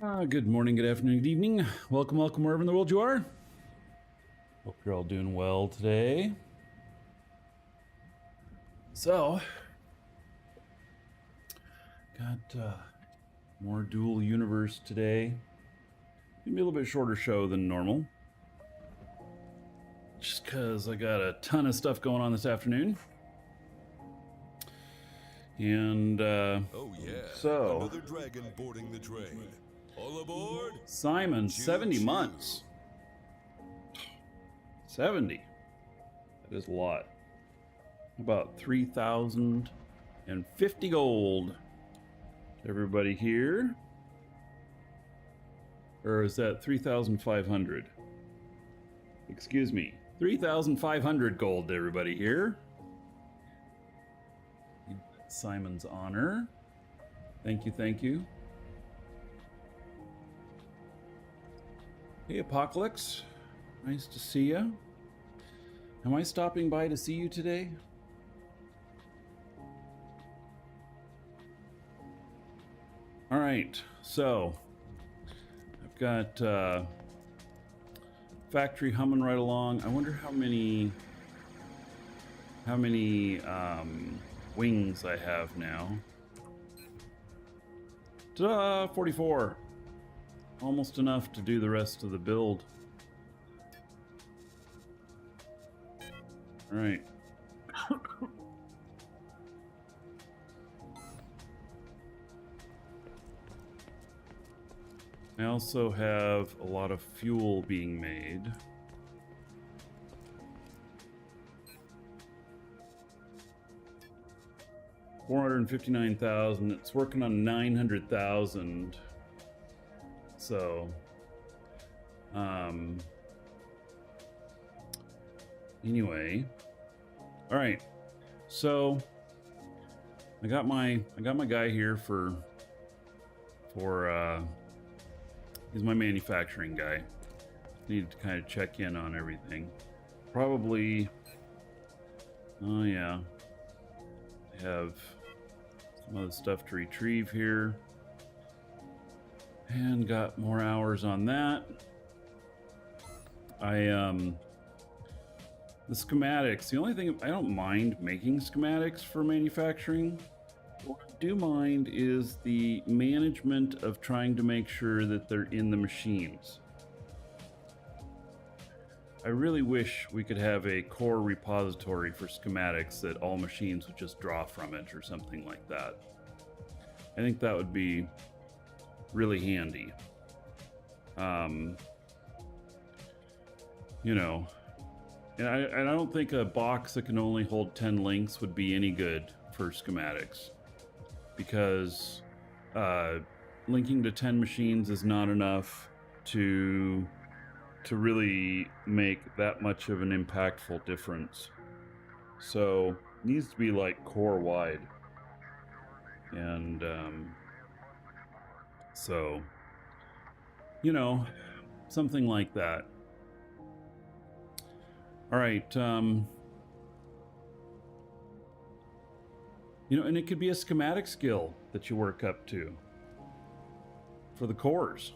Good morning, good afternoon, good evening. Welcome, welcome wherever in the world you are. Hope you're all doing well today. So, got more Dual Universe today. Gonna be a little bit shorter show than normal. Just because I got a ton of stuff going on this afternoon. And, oh yeah, so another dragon boarding the train. All aboard! Simon, Choo 70 choo. months. 70. That is a lot. About 3,050 gold. Everybody here? Or is that 3,500? Excuse me. 3,500 gold to everybody here. Simon's honor. Thank you, thank you. Hey, Apocalypse. Nice to see you. Am I stopping by to see you today? All right, so I've got factory humming right along. I wonder how many wings I have now. Ta-da! 44. Almost enough to do the rest of the build. All right. I also have a lot of fuel being made. $459,000. It's working on 900,000. So, anyway, all right. So, I got my guy here for he's my manufacturing guy. Need to kind of check in on everything. Probably, oh yeah, I have some other stuff to retrieve here. And got more hours on that. The schematics, the only thing, I don't mind making schematics for manufacturing. What I do mind is the management of trying to make sure that they're in the machines. I really wish we could have a core repository for schematics that all machines would just draw from it or something like that. I think that would be really handy. You know, and I don't think a box that can only hold 10 links would be any good for schematics, because linking to 10 machines is not enough to really make that much of an impactful difference. So it needs to be like core wide. And so, you know, something like that. All right. You know, and it could be a schematic skill that you work up to for the cores.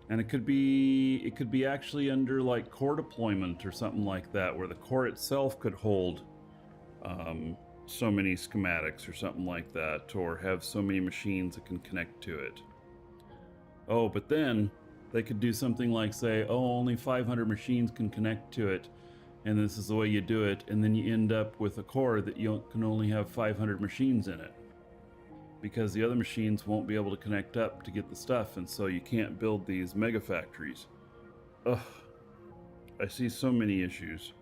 And it could be actually under like core deployment or something like that, where the core itself could hold so many schematics or something like that, or have so many machines that can connect to it. Oh, but then they could do something like say, oh, only 500 machines can connect to it, and this is the way you do it, and then you end up with a core that you can only have 500 machines in it, because the other machines won't be able to connect up to get the stuff, and so you can't build these mega factories. Ugh, I see so many issues.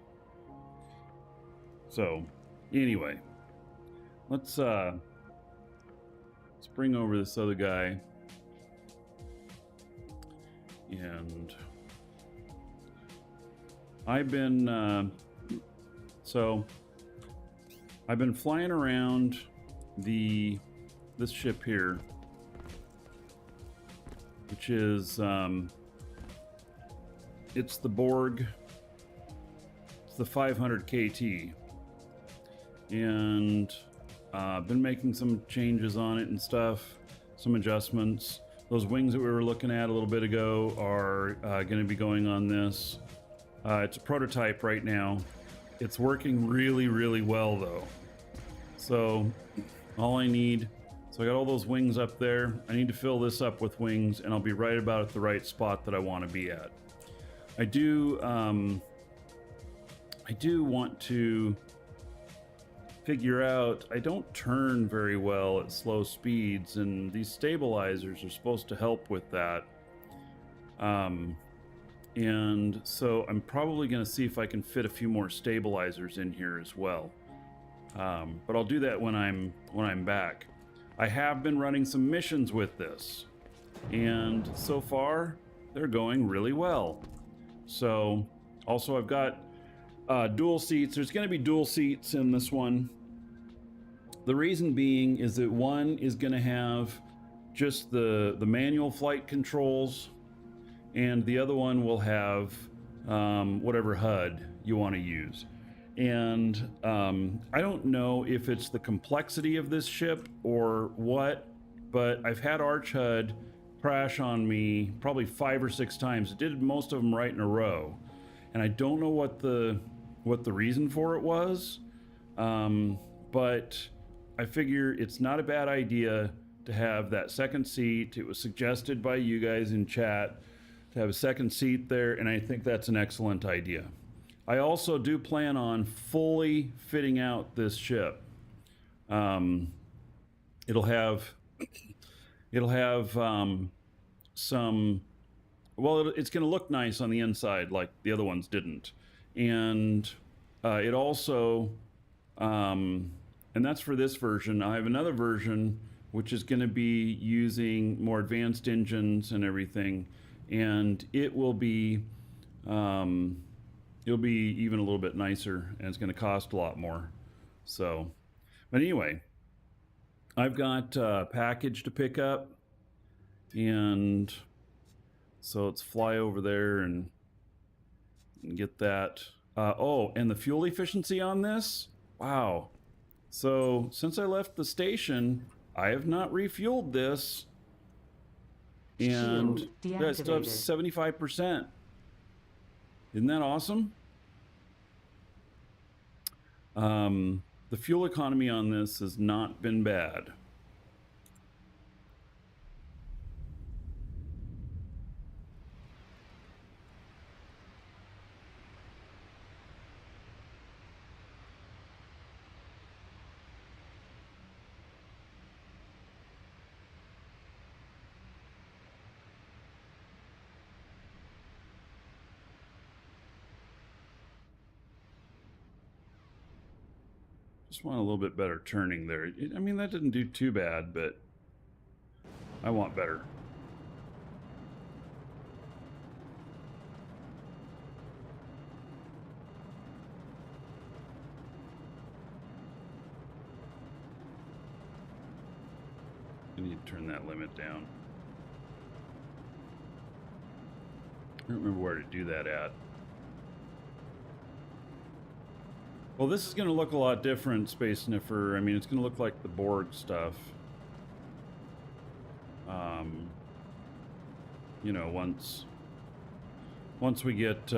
So, anyway, let's bring over this other guy, and I've been flying around this ship here, which is it's the Borg. It's the 500 KT, and been making some changes on it and stuff, some adjustments. Those wings that we were looking at a little bit ago are going to be going on this. It's a prototype right now. It's working really, really well though. So all I need, so I got all those wings up there. I need to fill this up with wings and I'll be right about at the right spot that I want to be at. I do want to figure out, I don't turn very well at slow speeds, and these stabilizers are supposed to help with that. And so I'm probably going to see if I can fit a few more stabilizers in here as well. But I'll do that when I'm back. I have been running some missions with this, and so far they're going really well. So also I've got dual seats. There's going to be dual seats in this one. The reason being is that one is going to have just the manual flight controls, and the other one will have whatever HUD you want to use. And I don't know if it's the complexity of this ship or what, but I've had Arch HUD crash on me probably 5 or 6 times. It did most of them right in a row, and I don't know what the reason for it was, but I figure it's not a bad idea to have that second seat. It was suggested by you guys in chat to have a second seat there, and I think that's an excellent idea. I also do plan on fully fitting out this ship. It'll have some, well, it's going to look nice on the inside like the other ones didn't. And it also, and that's for this version. I have another version which is going to be using more advanced engines and everything, and it will be it'll be even a little bit nicer, and it's going to cost a lot more. So, but anyway, I've got a package to pick up, and so let's fly over there and get that. Oh, and the fuel efficiency on this, wow. So since I left the station, I have not refueled this, and yeah, it's still up 75%. Isn't that awesome? The fuel economy on this has not been bad. Just want a little bit better turning there. I mean, that didn't do too bad, but I want better. I need to turn that limit down. I don't remember where to do that at. Well, this is going to look a lot different, Space Sniffer. I mean, it's going to look like the Borg stuff. You know, once we get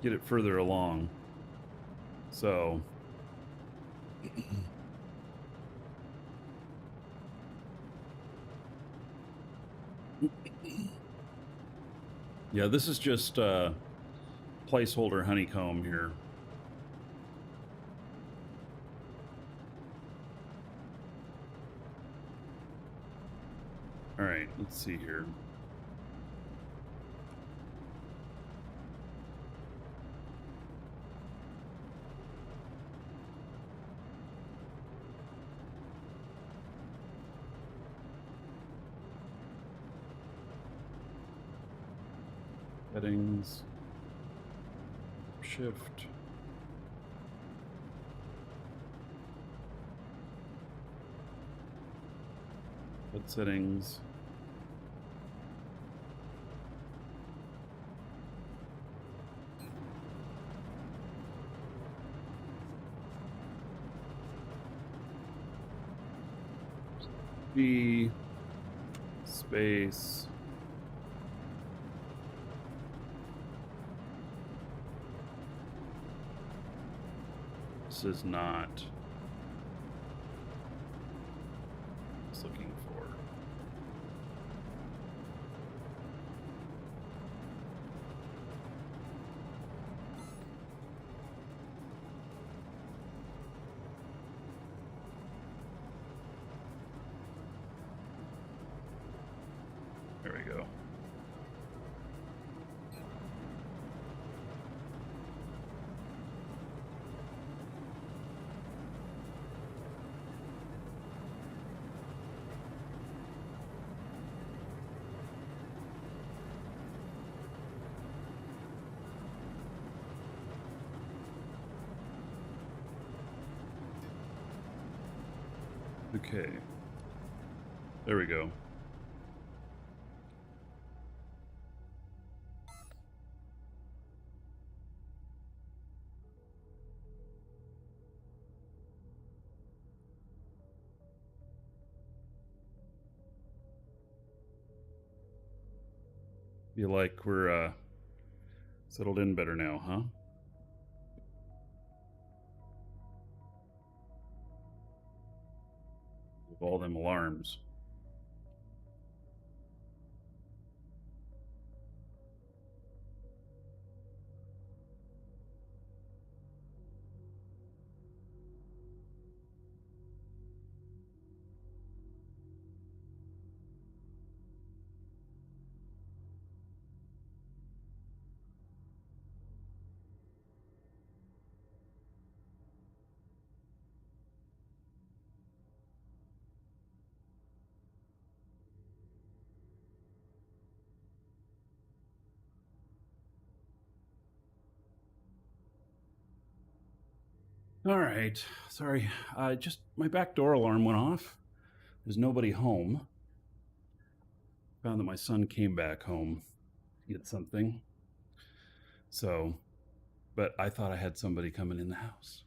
it further along. So yeah, this is just placeholder honeycomb here. All right, let's see here. Settings, shift, HUD settings, G space this is not what I was looking for. There we go. Okay. There we go. Feel like we're settled in better now, huh? With all them alarms. All right. Sorry. Just my back door alarm went off. There's nobody home. Found that my son came back home to get something. So, but I thought I had somebody coming in the house.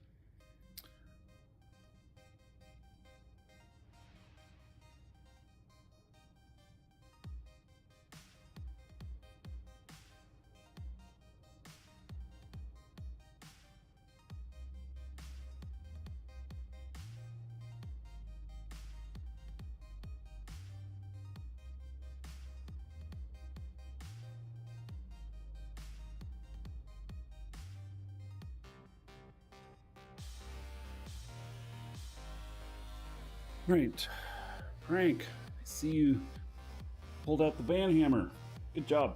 Right. Frank, I see you pulled out the band hammer. Good job.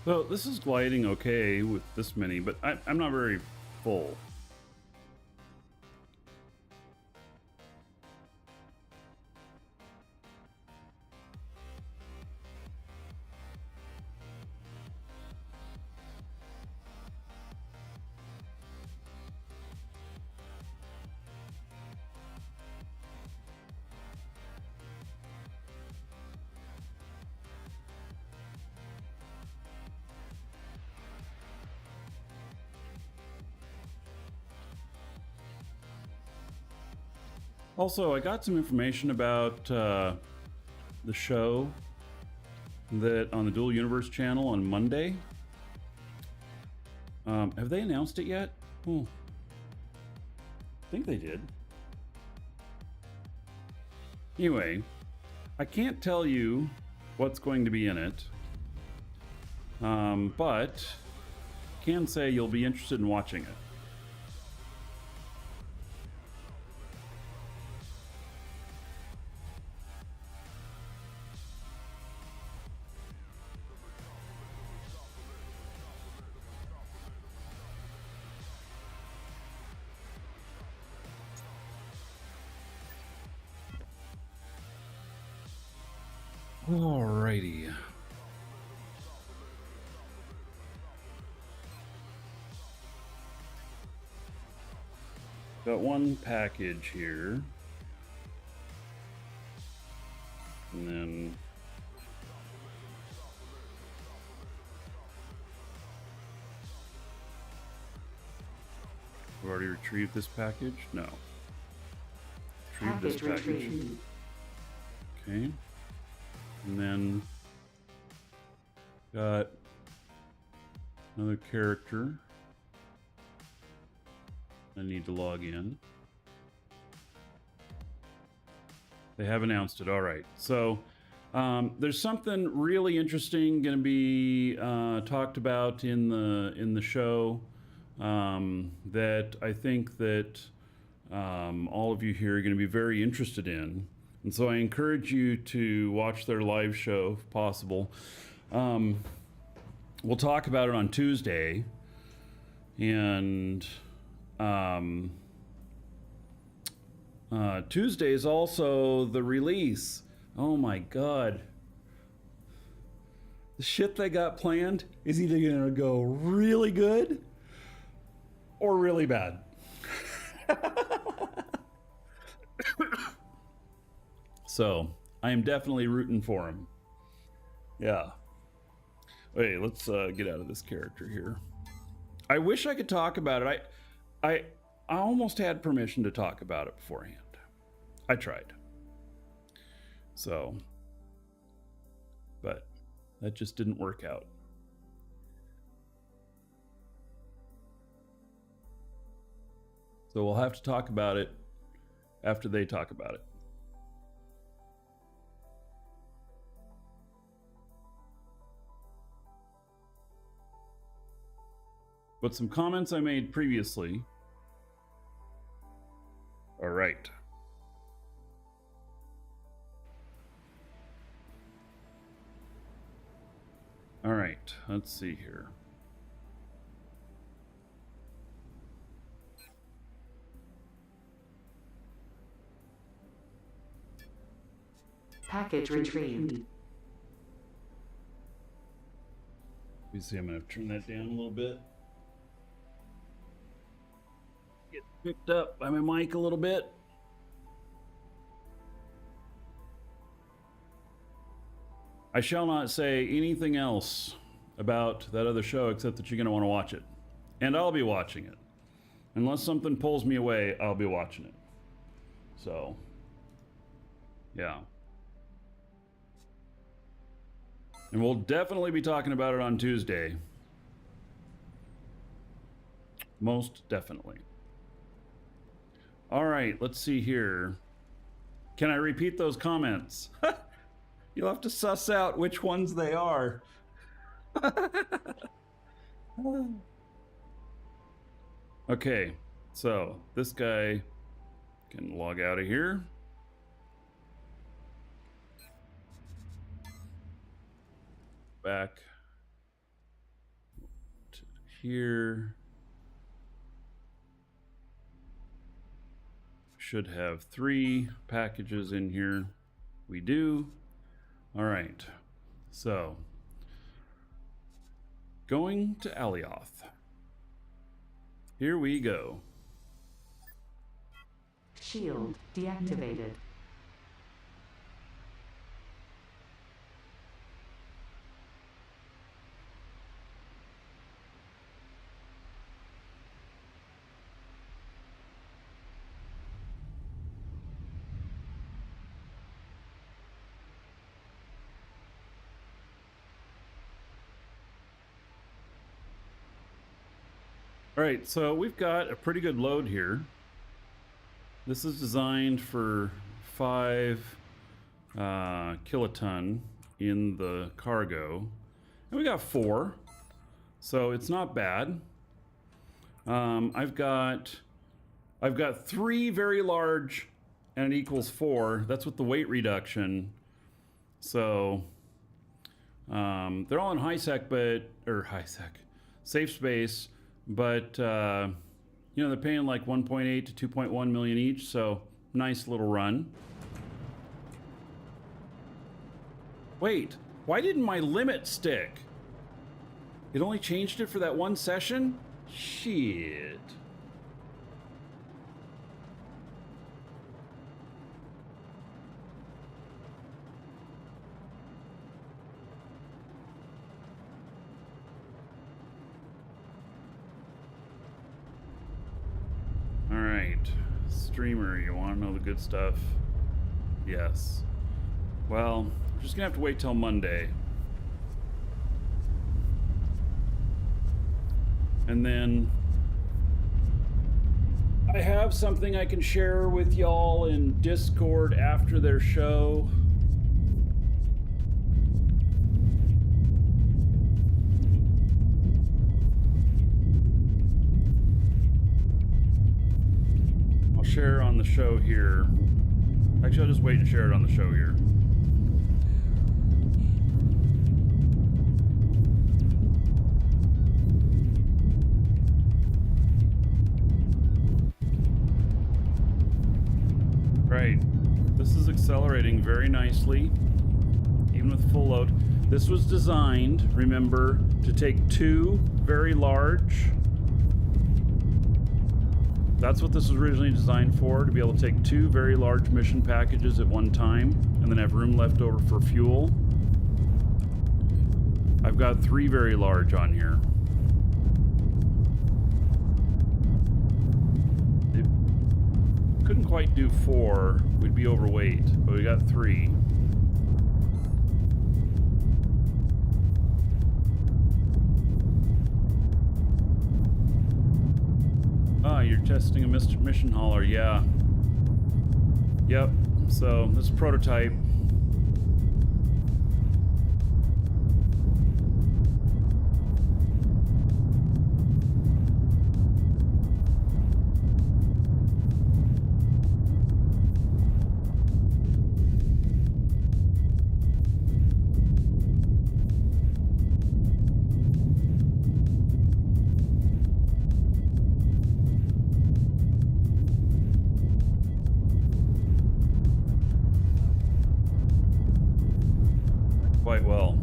So this is gliding okay with this many, but I'm not very full. Also, I got some information about the show that on the Dual Universe channel on Monday. Have they announced it yet? I think they did. Anyway, I can't tell you what's going to be in it, but can say you'll be interested in watching it. Alrighty. Got one package here. And then I've already retrieved this package? No. Retrieve this package. Retrieved. Okay. And then got another character. I need to log in. They have announced it. All right. So there's something really interesting going to be talked about in the show that I think that all of you here are going to be very interested in. And so I encourage you to watch their live show if possible. We'll talk about it on Tuesday. And Tuesday is also the release. Oh my God. The shit they got planned is either going to go really good or really bad. So I am definitely rooting for him. Yeah. Wait, let's get out of this character here. I wish I could talk about it. I almost had permission to talk about it beforehand. I tried. So, but that just didn't work out. So we'll have to talk about it after they talk about it. But some comments I made previously. All right. All right, let's see here. Package retrieved. Let me see, I'm gonna have to turn that down a little bit. Get picked up by my mic a little bit. I shall not say anything else about that other show except that you're going to want to watch it. And I'll be watching it. Unless something pulls me away, I'll be watching it. So, yeah. And we'll definitely be talking about it on Tuesday. Most definitely. All right, let's see here. Can I repeat those comments? You'll have to suss out which ones they are. Okay, so this guy can log out of here. Back to here. Should have 3 packages in here. We do. All right, so going to Alioth. Here we go. Shield deactivated. All right, so we've got a pretty good load here. This is designed for 5 kiloton in the cargo, and we got 4, so it's not bad. I've got 3 very large, and it equals 4. That's with the weight reduction. So they're all in safe space, but you know, they're paying like 1.8 to 2.1 million each, so nice little run. Wait, why didn't my limit stick? It only changed it for that one session? Shit. All right, streamer, you want to know the good stuff? Yes. Well, we're just gonna have to wait till Monday. And then I have something I can share with y'all in Discord after their show. I'll share on the show here. Actually, I'll just wait and share it on the show here. Right, this is accelerating very nicely, even with full load. This was designed, remember, to take 2 very large. That's what this was originally designed for, to be able to take 2 very large mission packages at one time, and then have room left over for fuel. I've got 3 very large on here. Couldn't quite do 4, we'd be overweight, but we got 3. Ah, you're testing a mission hauler, yeah. Yep, so this is prototype. Quite well.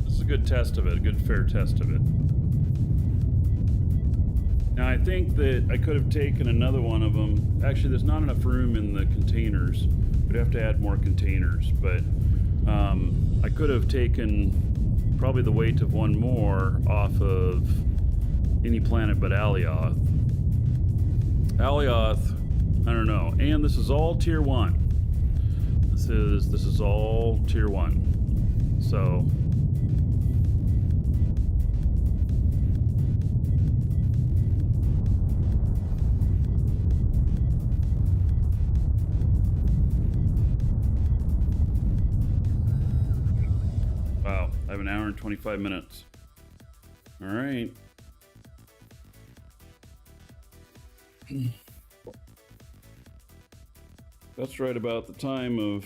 This is a good test of it, a good fair test of it. Now I think that I could have taken another one of them. Actually, there's not enough room in the containers. We'd have to add more containers, but I could have taken probably the weight of one more off of any planet but Alioth. Alioth, I don't know. And this is all tier 1. This is all tier 1. So wow, I have an hour and 25 minutes. All right. That's right about the time of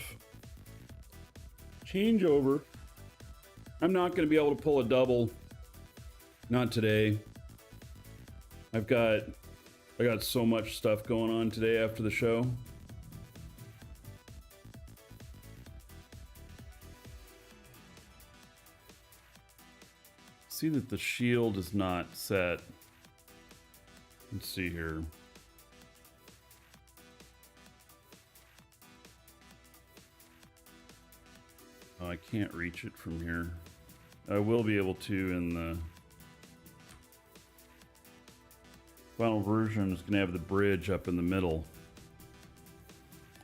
changeover. I'm not going to be able to pull a double. Not today. I got so much stuff going on today after the show. See that the shield is not set. Let's see here. Oh, I can't reach it from here. I will be able to in the final version. Is going to have the bridge up in the middle.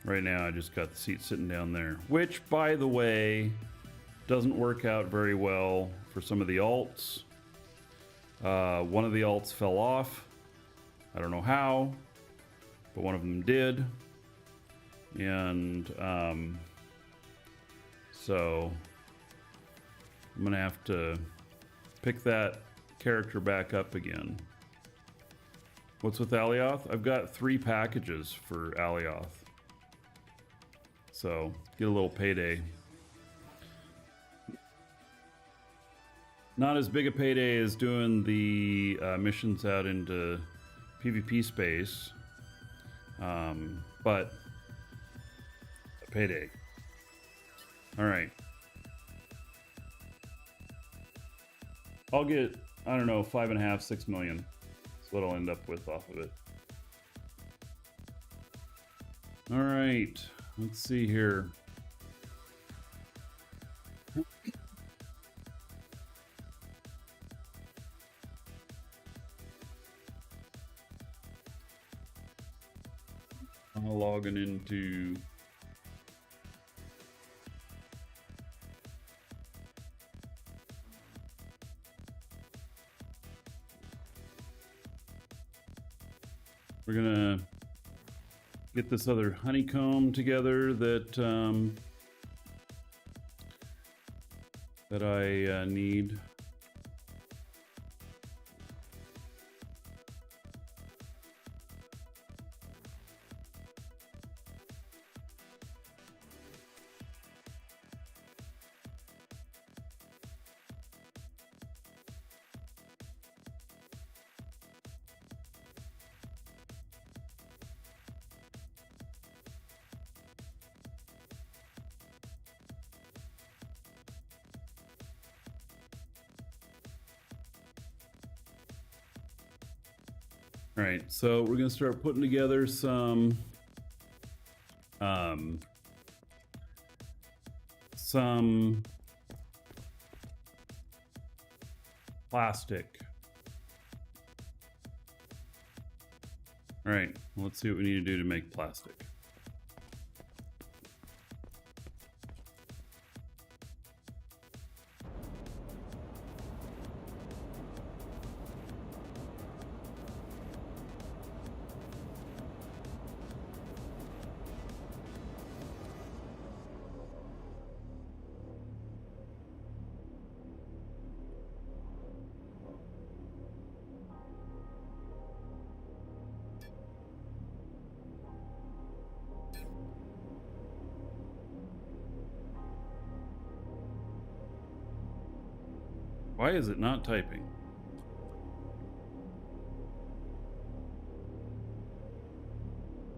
Right now, I just got the seat sitting down there, which, by the way, doesn't work out very well for some of the alts. One of the alts fell off. I don't know how, but one of them did. And so I'm gonna have to pick that character back up again. What's with Alioth? I've got 3 packages for Alioth. So get a little payday. Not as big a payday as doing the missions out into PvP space, but a payday. All right. I'll get, I don't know, 5.5, 6 million. That's what I'll end up with off of it. All right. Let's see here. I'm logging into we're gonna get this other honeycomb together that that I need. All right, so we're gonna start putting together some plastic. All right, let's see what we need to do to make plastic. Why is it not typing?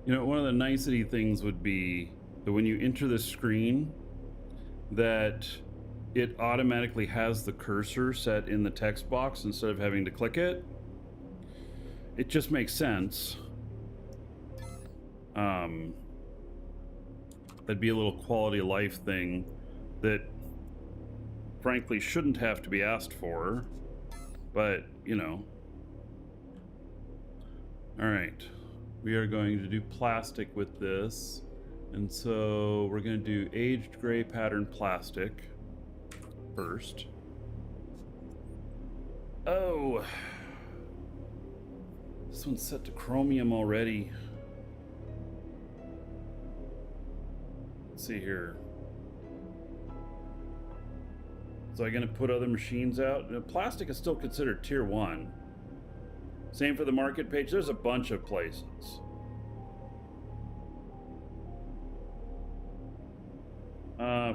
You know, one of the nicety things would be that when you enter the screen, that it automatically has the cursor set in the text box instead of having to click it. It just makes sense. That'd be a little quality of life thing that frankly shouldn't have to be asked for, but you know. All right, we are going to do plastic with this, and so we're going to do aged gray pattern plastic first. Oh, this one's set to chromium already. Let's see here. So I'm going to put other machines out. Plastic is still considered tier 1. Same for the market page. There's a bunch of places.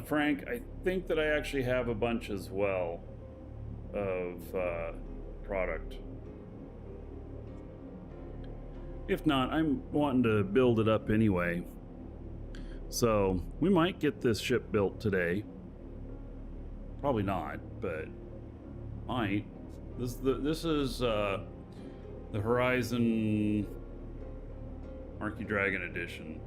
Frank, I think that I actually have a bunch as well of product. If not, I'm wanting to build it up anyway. So we might get this ship built today. Probably not, but might. This is the Horizon Marquee Dragon edition.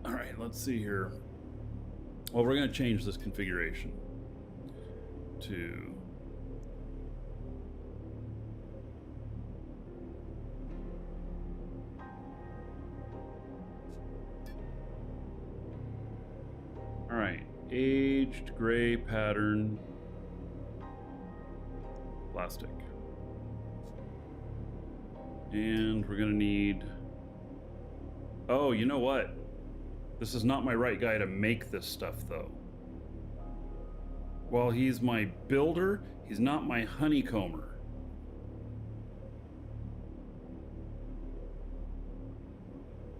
All right, let's see here. Well, we're going to change this configuration to aged gray pattern plastic. And we're gonna need, oh, you know what? This is not my right guy to make this stuff though. While he's my builder, he's not my honeycomber.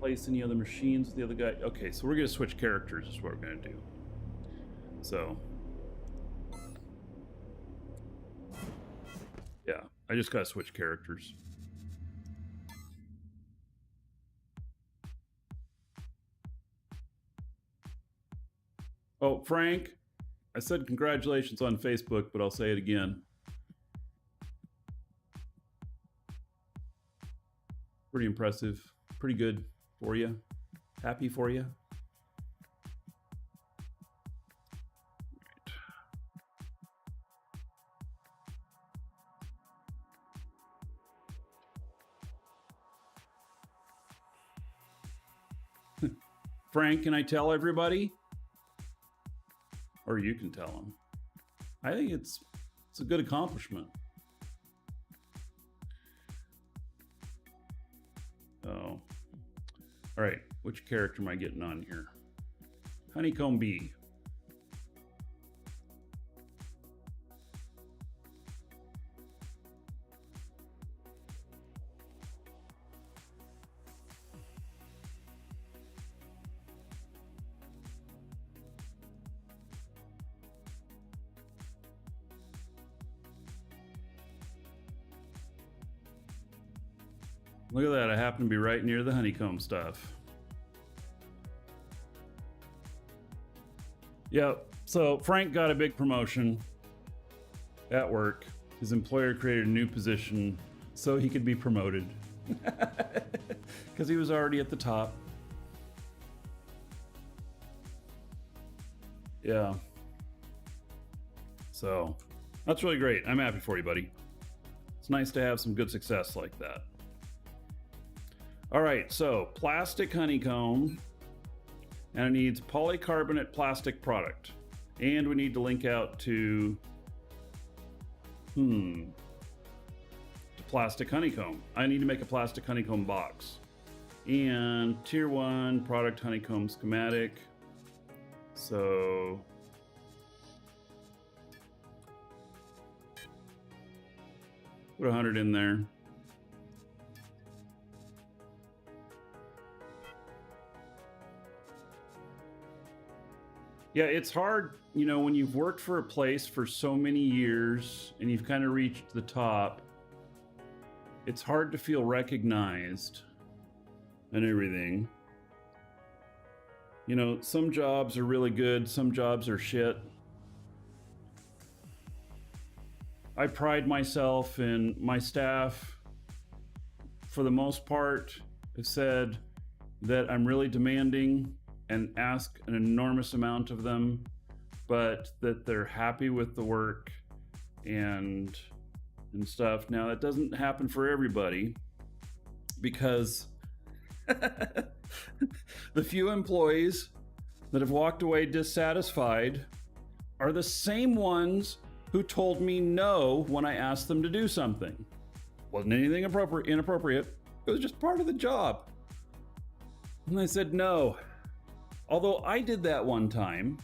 Place any other machines with the other guy. Okay, so we're gonna switch characters is what we're gonna do. So yeah, I just gotta switch characters. Oh, Frank, I said congratulations on Facebook, but I'll say it again. Pretty impressive. Pretty good for you. Happy for you. Right. Frank, can I tell everybody? Or you can tell them. I think it's a good accomplishment. Oh. All right, which character am I getting on here? Honeycomb Bee. Look at that, I happen to be right near the honeycomb stuff. Yep, so Frank got a big promotion at work. His employer created a new position so he could be promoted. Because he was already at the top. Yeah. So, that's really great. I'm happy for you, buddy. It's nice to have some good success like that. All right, so plastic honeycomb, and it needs polycarbonate plastic product. And we need to link out to, to plastic honeycomb. I need to make a plastic honeycomb box. And tier 1 product honeycomb schematic. So put 100 in there. Yeah, it's hard, you know, when you've worked for a place for so many years and you've kind of reached the top, it's hard to feel recognized and everything. You know, some jobs are really good, some jobs are shit. I pride myself in my staff, for the most part, have said that I'm really demanding and ask an enormous amount of them, but that they're happy with the work and stuff. Now, that doesn't happen for everybody, because the few employees that have walked away dissatisfied are the same ones who told me no when I asked them to do something. Wasn't anything inappropriate. It was just part of the job. And I said no. Although I did that one time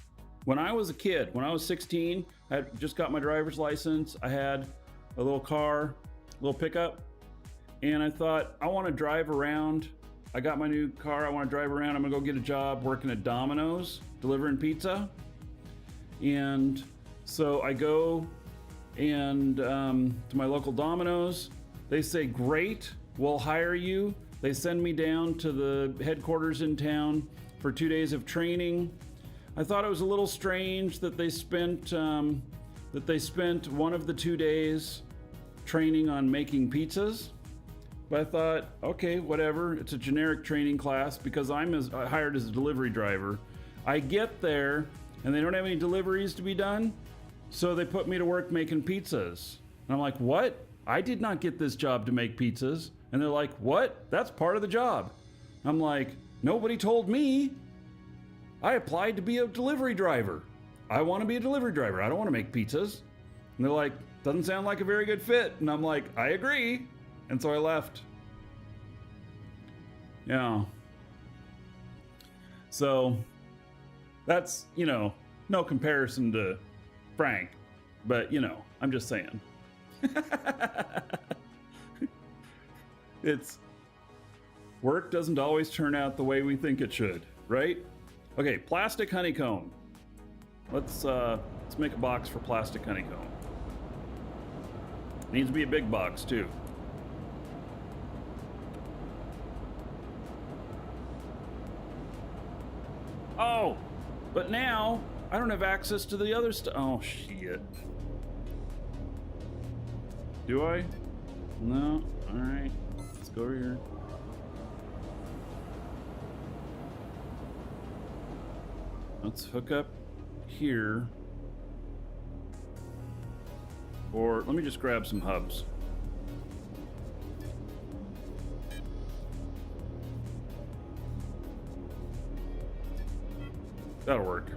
when I was a kid. When I was 16, I had just got my driver's license. I had a little car, a little pickup, and I thought, I want to drive around. I got my new car. I want to drive around. I'm gonna go get a job working at Domino's, delivering pizza. And so I go and to my local Domino's. They say, great, we'll hire you. They send me down to the headquarters in town for 2 days of training. I thought it was a little strange that they spent one of the 2 days training on making pizzas. But I thought, okay, whatever. It's a generic training class because I'm hired as a delivery driver. I get there and they don't have any deliveries to be done, so they put me to work making pizzas. And I'm like, what? I did not get this job to make pizzas. And they're like, what? That's part of the job. I'm like, nobody told me. I applied to be a delivery driver. I want to be a delivery driver. I don't want to make pizzas. And they're like, doesn't sound like a very good fit. And I'm like, I agree. And so I left. Yeah. So that's, you know, no comparison to Frank, but you know, I'm just saying. It's work doesn't always turn out the way we think it should, right? Okay, plastic honeycomb. Let's make a box for plastic honeycomb. Needs to be a big box too. Oh, but now I don't have access to the other stuff. Oh shit. Do I? No. All right. Let's go over here. Let's hook up here. Or let me just grab some hubs. That'll work.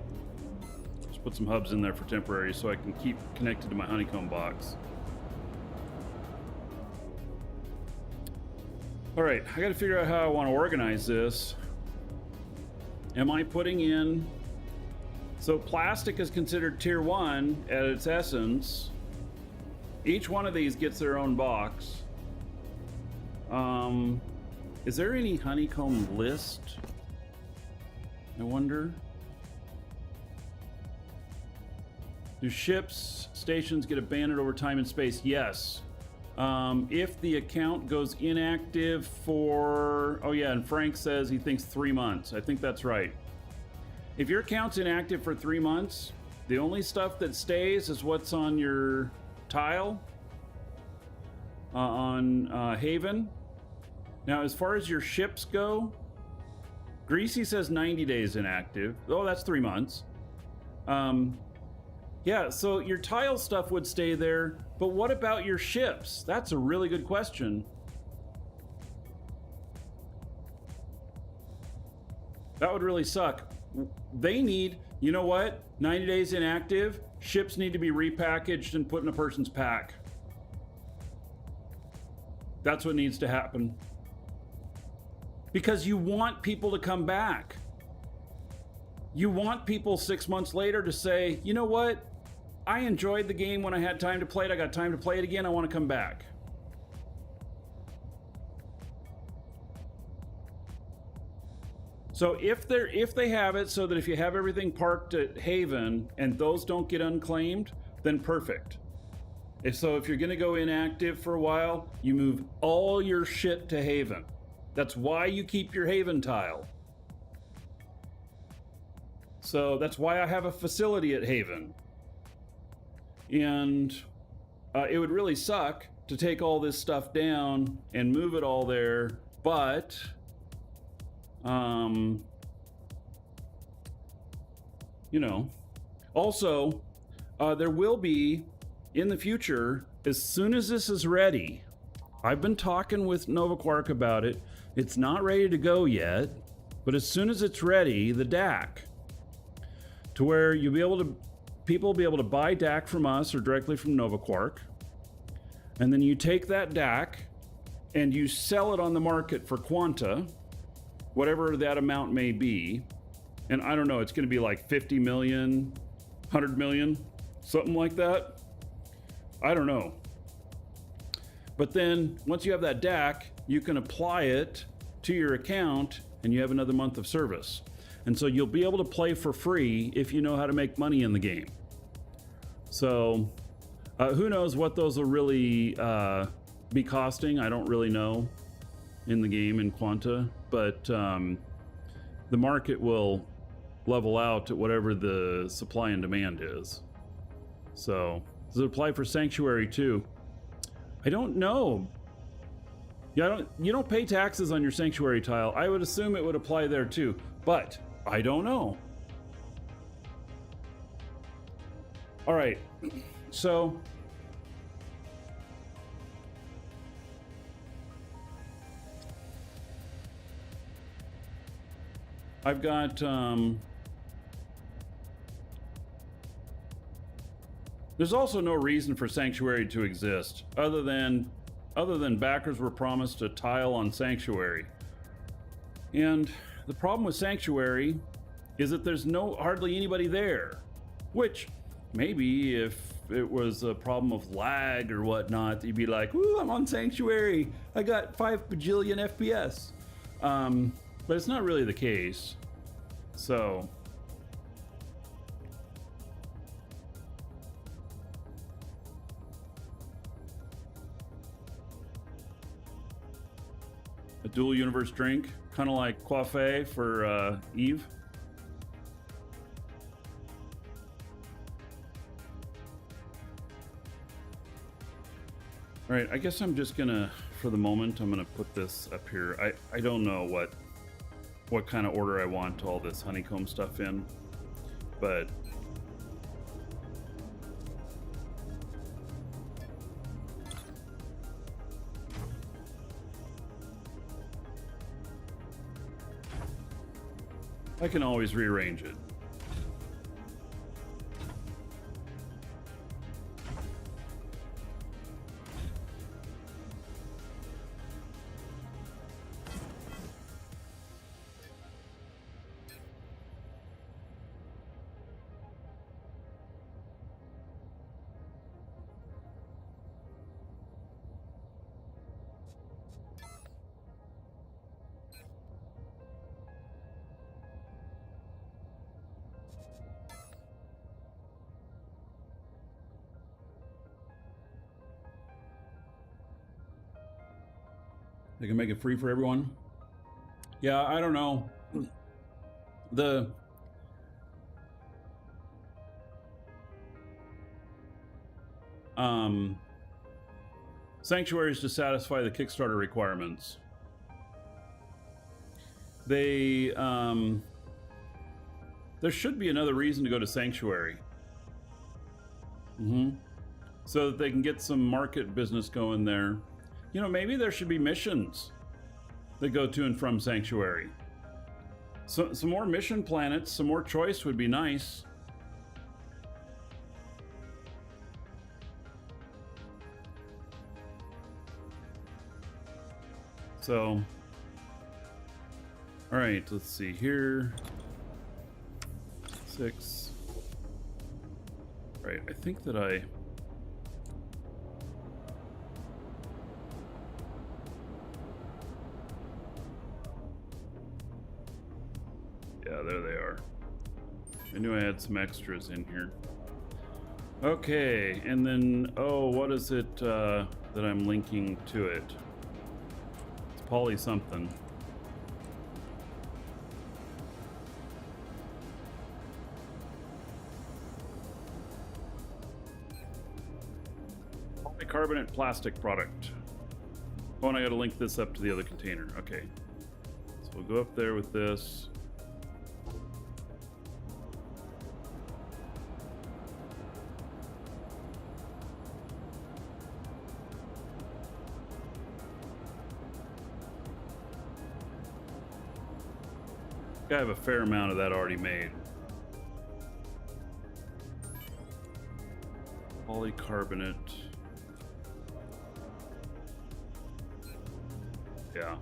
Just put some hubs in there for temporary so I can keep connected to my honeycomb box. All right, I gotta figure out how I want to organize this. Am I putting in... So plastic is considered tier 1 at its essence. Each one of these gets their own box. Is there any honeycomb list? I wonder. Do ships, stations get abandoned over time and space? Yes. If the account goes inactive for... Oh yeah, and Frank says he thinks 3 months. I think that's right. If your account's inactive for 3 months, the only stuff that stays is what's on your tile on Haven. Now, as far as your ships go, Greasy says 90 days inactive. Oh, that's 3 months. Yeah, so your tile stuff would stay there, but what about your ships? That's a really good question. That would really suck. They need, you know what? 90 days inactive, ships need to be repackaged and put in a person's pack. That's what needs to happen. Because you want people to come back. You want people 6 months later to say, you know what? I enjoyed the game when I had time to play it. I got time to play it again. I want to come back. So if they have it so that if you have everything parked at Haven and those don't get unclaimed, then perfect. If you're going to go inactive for a while, you move all your shit to Haven. That's why you keep your Haven tile. So that's why I have a facility at Haven. And it would really suck to take all this stuff down and move it all there, but you know, also there will be in the future, as soon as this is ready, I've been talking with Nova Quark about it. It's not ready to go yet, but as soon as it's ready, the DAC, to where people will be able to buy DAC from us or directly from Nova Quark, and then you take that DAC and you sell it on the market for Quanta, whatever that amount may be. And I don't know, it's going to be like 50 million, 100 million, something like that. I don't know. But then once you have that DAC, you can apply it to your account and you have another month of service. And so you'll be able to play for free if you know how to make money in the game. So who knows what those will really be costing? I don't really know in the game in Quanta, but the market will level out at whatever the supply and demand is. So does it apply for Sanctuary too? I don't know. Yeah, you don't pay taxes on your Sanctuary tile. I would assume it would apply there too, but I don't know. All right, so I've got There's also no reason for Sanctuary to exist other than backers were promised a tile on Sanctuary. And the problem with Sanctuary is that there's hardly anybody there. Which, maybe if it was a problem of lag or whatnot, you'd be like, ooh, I'm on Sanctuary. I got 5 bajillion FPS. But it's not really the case. So... a dual universe drink, kind of like Coiffé for Eve. All right, I guess I'm just gonna, for the moment, I'm gonna put this up here. I don't know what kind of order I want all this honeycomb stuff in, but I can always rearrange it. They can make it free for everyone. Yeah, I don't know. The Sanctuaries to satisfy the Kickstarter requirements. They there should be another reason to go to Sanctuary. So that they can get some market business going there. You know, maybe there should be missions that go to and from Sanctuary. So, some more mission planets, some more choice would be nice. So, all right, let's see here. 6. Right, I think that yeah, there they are. I knew I had some extras in here. Okay, and then, oh, what is it that I'm linking to it? It's Poly something. Polycarbonate plastic product. Oh, and I gotta link this up to the other container. Okay. So we'll go up there with this. I have a fair amount of that already made. Polycarbonate. Yeah.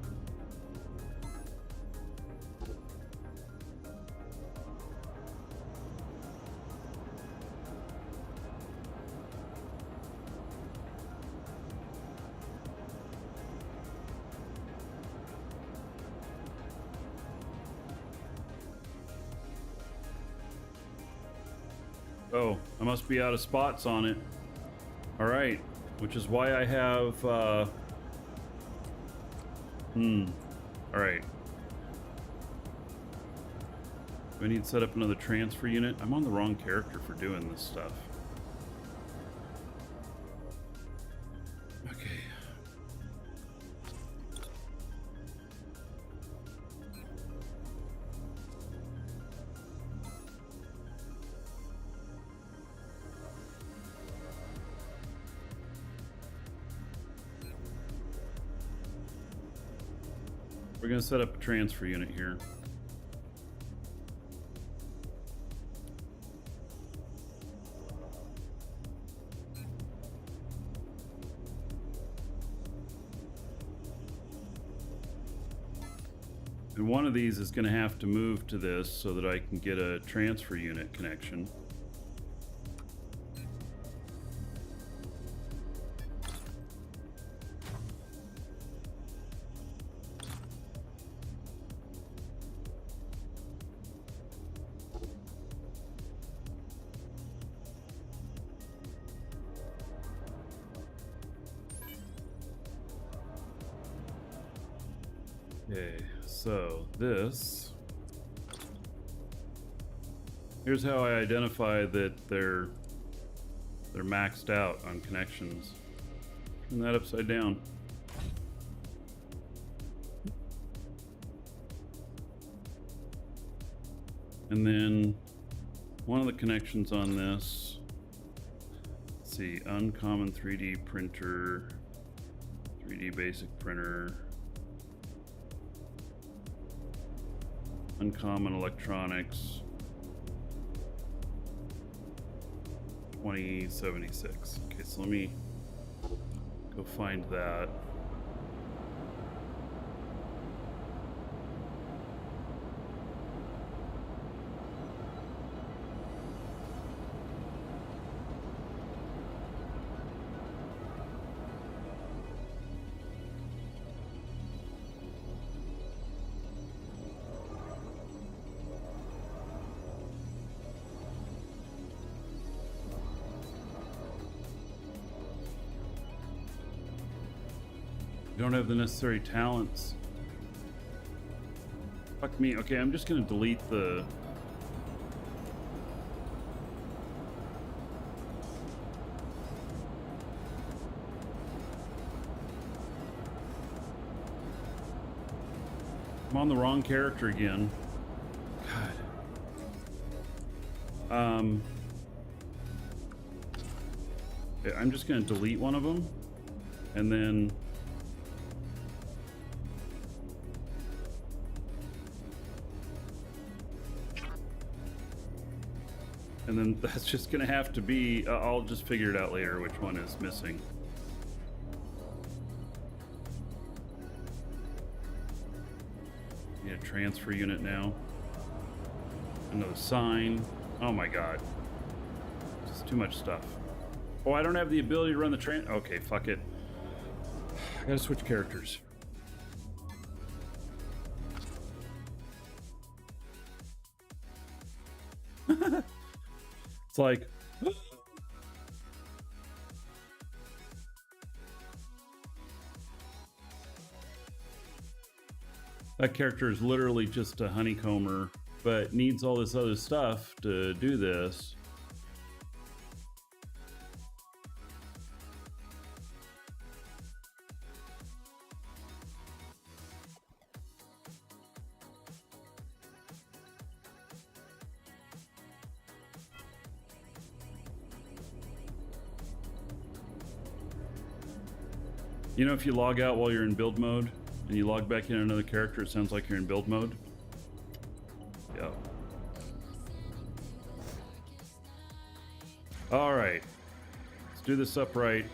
Oh, I must be out of spots on it. All right, which is why I have, all right. Do I need to set up another transfer unit? I'm on the wrong character for doing this stuff. Okay. We're going to set up a transfer unit here. And one of these is going to have to move to this so that I can get a transfer unit connection. Okay, so this, here's how I identify that they're maxed out on connections. Turn that upside down. And then one of the connections on this, let's see, uncommon 3D printer, 3D basic printer, uncommon electronics, 2076. Okay, so let me go find that. You don't have the necessary talents. Fuck me. Okay, I'm just gonna delete the... I'm on the wrong character again. God. Okay, I'm just gonna delete one of them, and then... And then that's just gonna have to be, I'll just figure it out later which one is missing. Need a transfer unit now. Another sign. Oh my god. Just too much stuff. Oh, I don't have the ability to run the train. Okay, fuck it. I gotta switch characters. It's like... That character is literally just a honeycomber, but needs all this other stuff to do this. You know, if you log out while you're in build mode and you log back in another character, it sounds like you're in build mode. Yeah. All right, let's do this upright.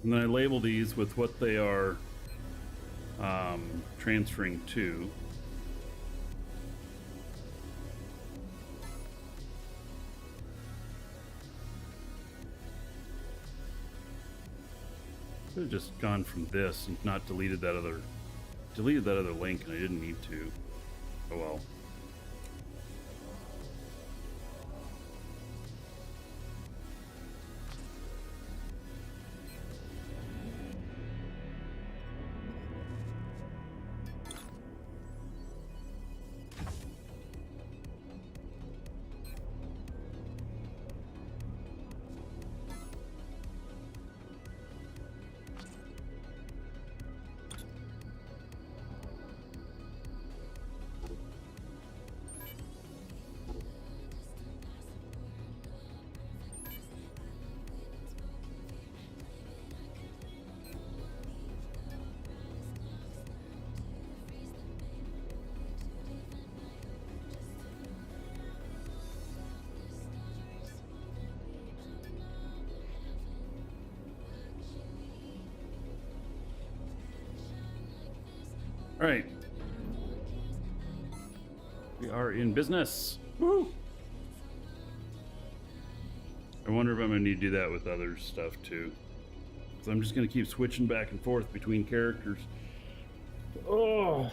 And then I label these with what they are transferring to. Could have just gone from this and not deleted that other link, and I didn't need to. Oh well. All right. We are in business. Woo! I wonder if I'm going to need to do that with other stuff too. So I'm just going to keep switching back and forth between characters. Oh.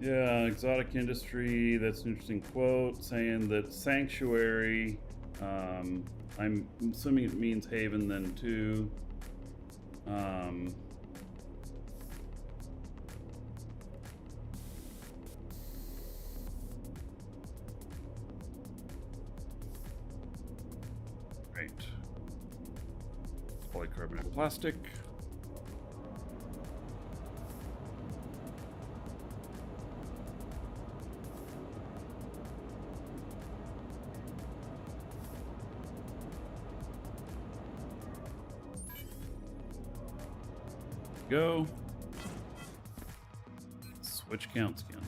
Yeah, exotic industry. That's an interesting quote saying that sanctuary. I'm assuming it means haven then too. Right. Polycarbonate plastic. Go. Switch counts again.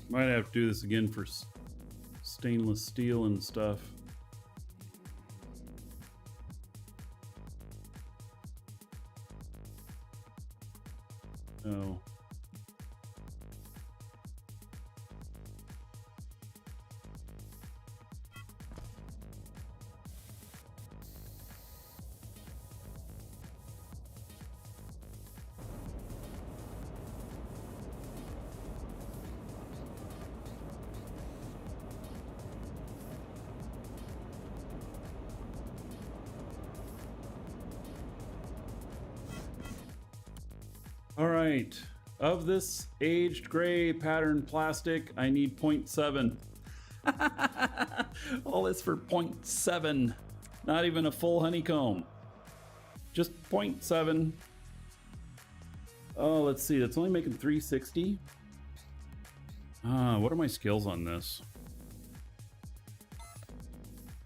Might have to do this again for stainless steel and stuff. Oh. All right, of this aged gray pattern plastic, I need 0.7. All this for 0.7. Not even a full honeycomb. Just 0.7. Oh, let's see, that's only making 360. What are my skills on this?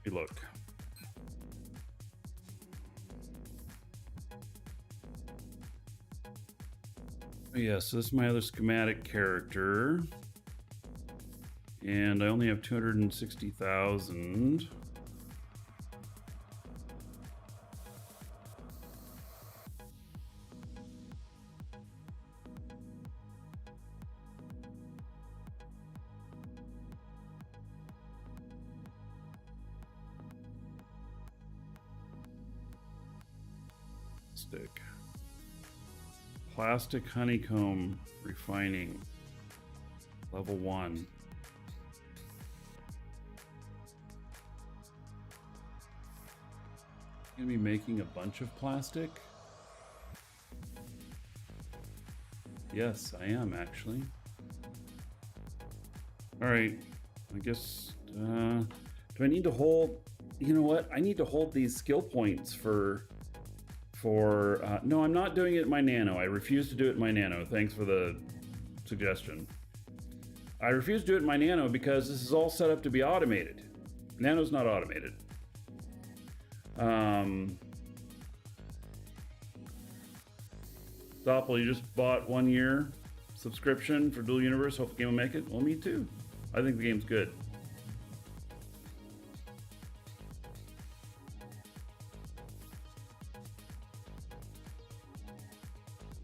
Hey, look. Yeah, so this is my other schematic character. And I only have 260,000. Stick. Plastic honeycomb refining. Level 1. Gonna be making a bunch of plastic? Yes, I am actually. Alright, I guess, do I need to hold, you know what? I need to hold these skill points for no, I'm not doing it in my nano. I refuse to do it in my nano. Thanks for the suggestion. I refuse to do it in my nano because this is all set up to be automated. Nano's not automated. Doppel, you just bought 1 year subscription for Dual Universe. Hope the game will make it. Well, me too. I think the game's good.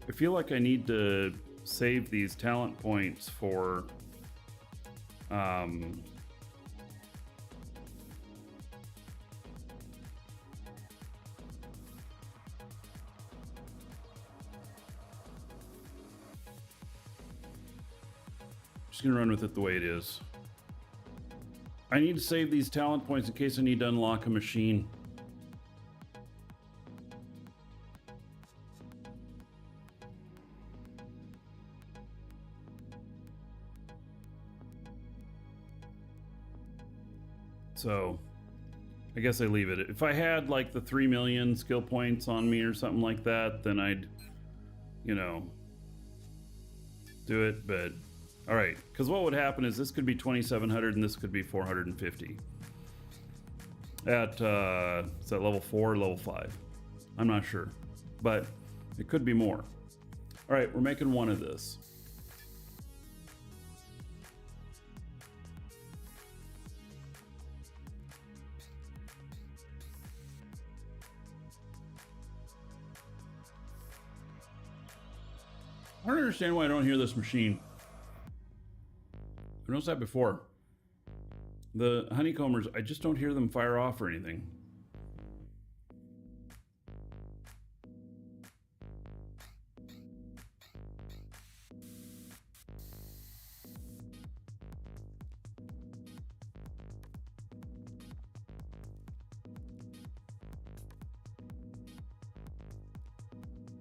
I feel like I need to save these talent points for just gonna run with it the way it is. I need to save these talent points in case I need to unlock a machine. So I guess I leave it. If I had like the 3 million skill points on me or something like that, then I'd, you know, do it. But all right, because what would happen is this could be 2,700 and this could be 450 at is that level 4 or level 5? I'm not sure, but it could be more. All right, we're making one of this. I don't understand why I don't hear this machine. I noticed that before. The honeycombers, I just don't hear them fire off or anything.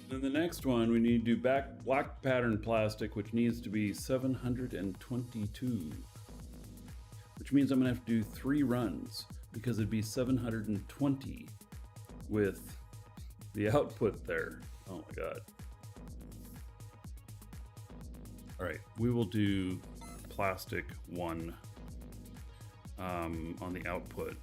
Then the next one, we need to do black pattern plastic, which needs to be 722. Which means I'm gonna have to do 3 runs because it'd be 720 with the output there. Oh my god. All right, we will do plastic 1 on the output.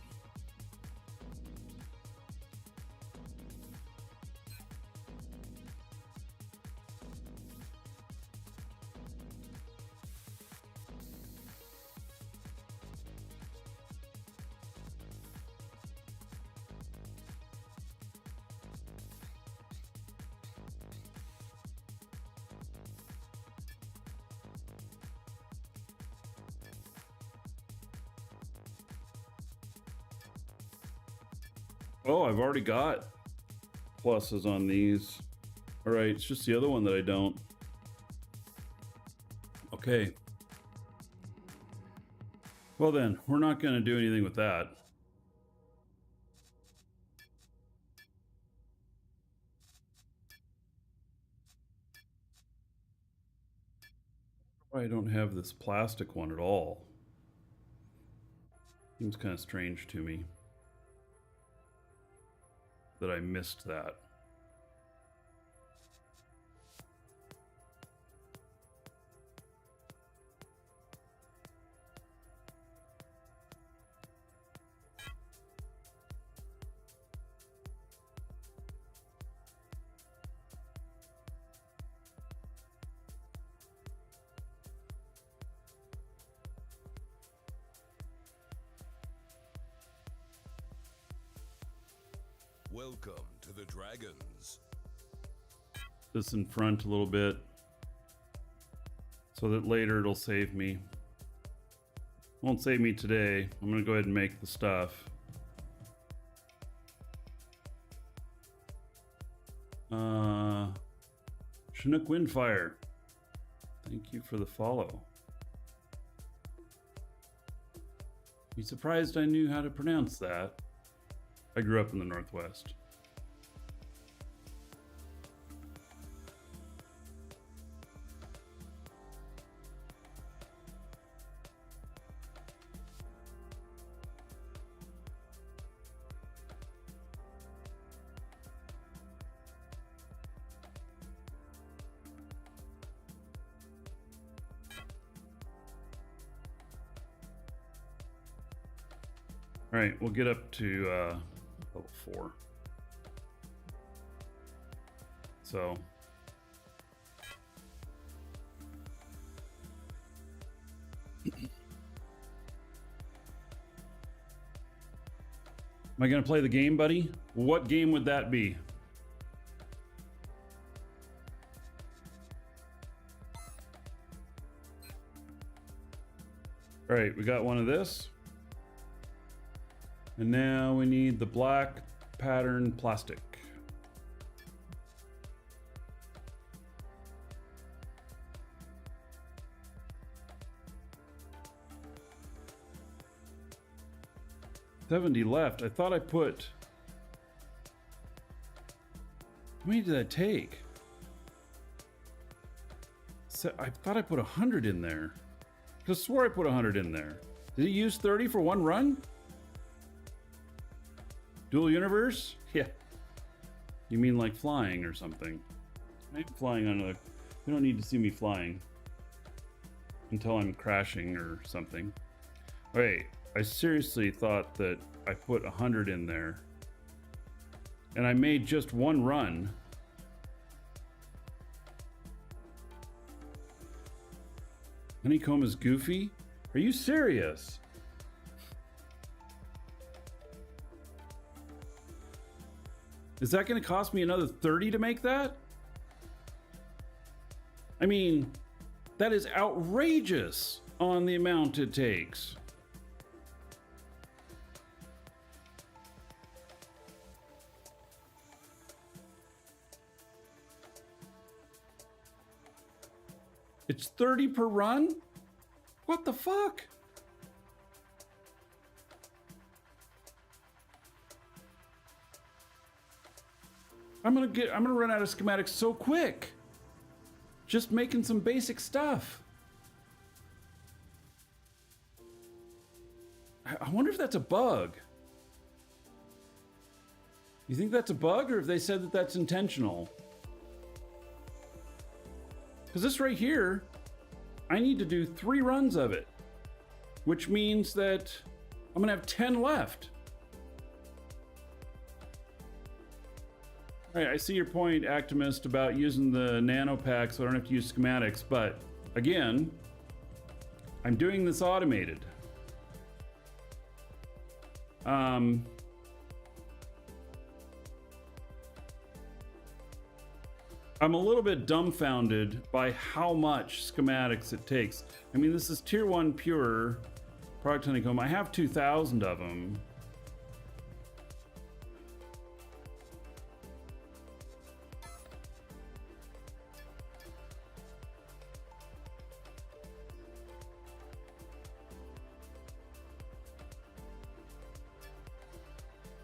Oh, I've already got pluses on these. All right, it's just the other one that I don't. Okay. Well then, we're not going to do anything with that. I don't have this plastic one at all. Seems kind of strange to me that I missed that. Welcome to the Dragons. This in front a little bit so that later it'll save me. Won't save me today. I'm gonna go ahead and make the stuff. Chinook Windfire, thank you for the follow. Be surprised I knew how to pronounce that. I grew up in the Northwest. All right, we'll get up to level 4. So am I gonna play the game, buddy? What game would that be? All right, we got one of this. And now we need the black pattern plastic. $70 left. I thought I put... How many did I take? I thought I put 100 in there. I swore I put 100 in there. Did it use 30 for one run? Dual universe? Yeah. You mean like flying or something? I'm flying on a... You don't need to see me flying. Until I'm crashing or something. Wait, I seriously thought that I put 100 in there. And I made just one run. Honeycomb is goofy? Are you serious? Is that going to cost me another 30 to make that? I mean, that is outrageous on the amount it takes. It's 30 per run? What the fuck? I'm gonna run out of schematics so quick. Just making some basic stuff. I wonder if that's a bug. You think that's a bug, or if they said that that's intentional? Because this right here, I need to do 3 runs of it, which means that I'm gonna have 10 left. All right, I see your point, Actimist, about using the nano pack so I don't have to use schematics, but again, I'm doing this automated. I'm a little bit dumbfounded by how much schematics it takes. I mean, this is tier 1 pure product honeycomb. I have 2,000 of them.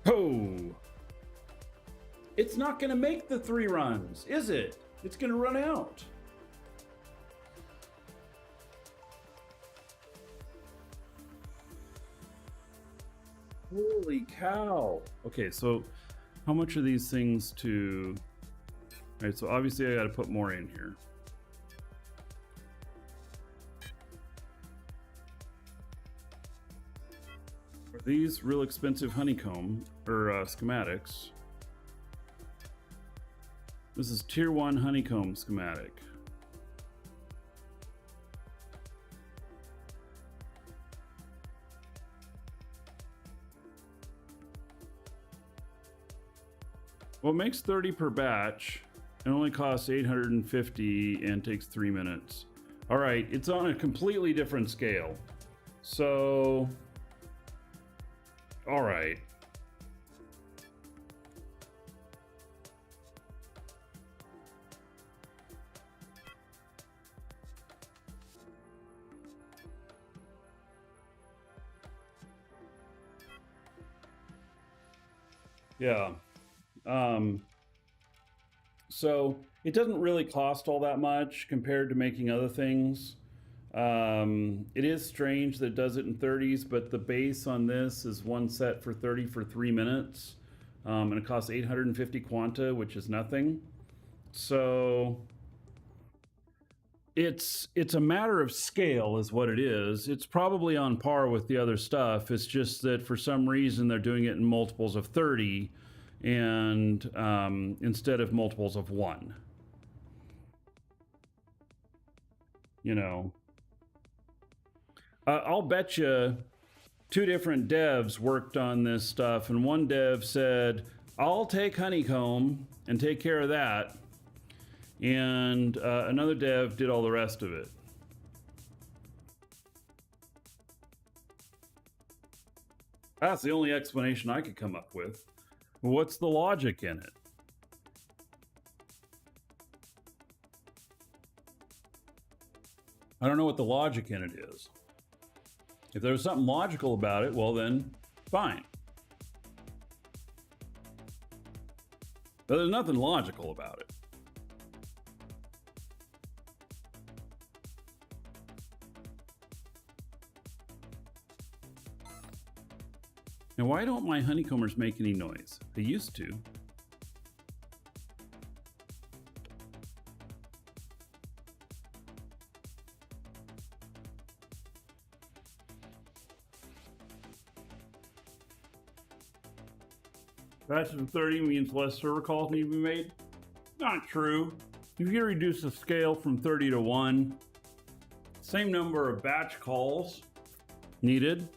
Oh! It's not gonna make the 3 runs, is it? It's gonna run out. Holy cow. Okay, so how much are these things to... All right, so obviously I gotta put more in here. Are these real expensive honeycomb, or schematics? This is tier 1 honeycomb schematic. Well, it makes 30 per batch. It only costs 850 and takes 3 minutes. All right, it's on a completely different scale. So, all right. Yeah. So it doesn't really cost all that much compared to making other things. It is strange that it does it in 30s, but the base on this is one set for 30 for 3 minutes. And it costs 850 quanta, which is nothing. So it's a matter of scale is what it is. It's probably on par with the other stuff. It's just that for some reason they're doing it in multiples of 30 and instead of multiples of 1. You know, I'll bet you 2 different devs worked on this stuff, and one dev said, I'll take honeycomb and take care of that. And another dev did all the rest of it. That's the only explanation I could come up with. What's the logic in it? I don't know what the logic in it is. If there was something logical about it, well then, fine. But there's nothing logical about it. Now, why don't my honeycombers make any noise? They used to. Faster than 30 means less server calls need to be made. Not true. If you reduce the scale from 30 to 1, same number of batch calls needed.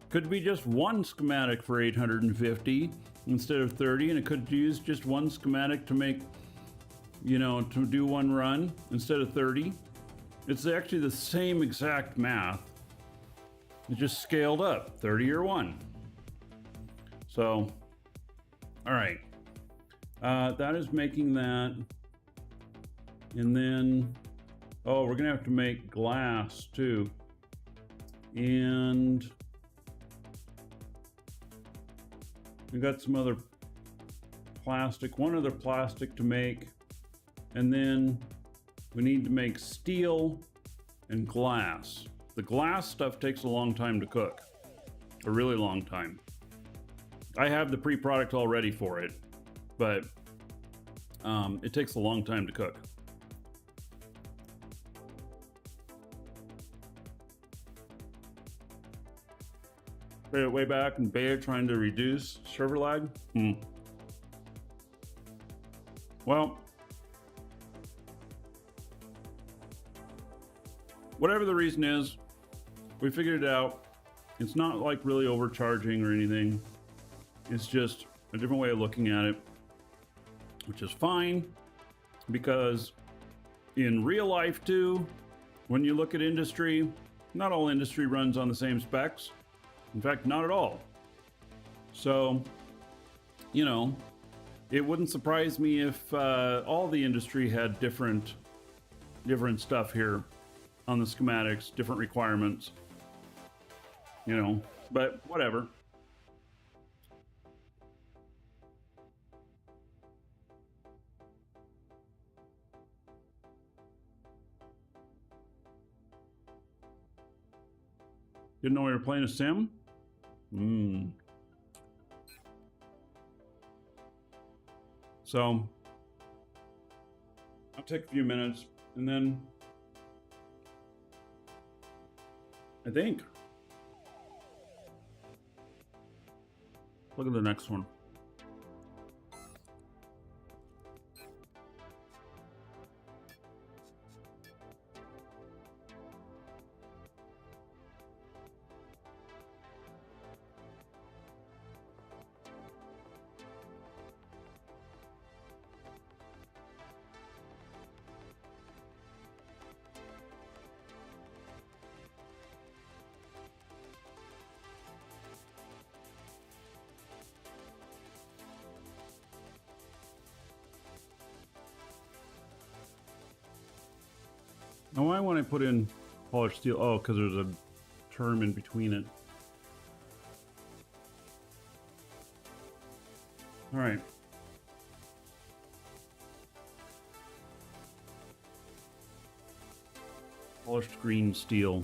Could be just one schematic for 850 instead of 30, and it could use just one schematic to make, to do one run instead of 30. It's actually the same exact math. It just scaled up, 30 or 1. So, all right. That is making that. And then, we're going to have to make glass too. And we got some other plastic, one other plastic to make. And then we need to make steel and glass. The glass stuff takes a long time to cook, a really long time. I have the pre-product all ready for it, but it takes a long time to cook. Way back in beta trying to reduce server lag. Well, whatever the reason is, we figured it out. It's not like really overcharging or anything. It's just a different way of looking at it, which is fine, because in real life too, when you look at industry, not all industry runs on the same specs. In fact, not at all. So, it wouldn't surprise me if all the industry had different stuff here on the schematics, different requirements, but whatever. Didn't know we were playing a sim? So, I'll take a few minutes and then I think look at the next one. Now, why when I put in polished steel? Oh, because there's a term in between it. All right. Polished green steel.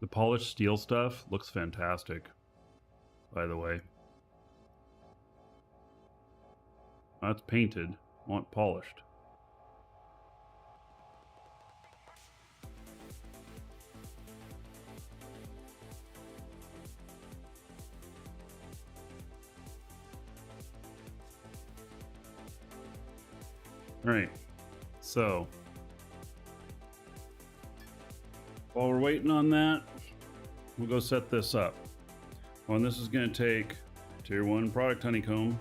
The polished steel stuff looks fantastic, by the way. That's painted. I want polished. All right. So, while we're waiting on that, we'll go set this up. Well, and this is going to take Tier 1 product honeycomb.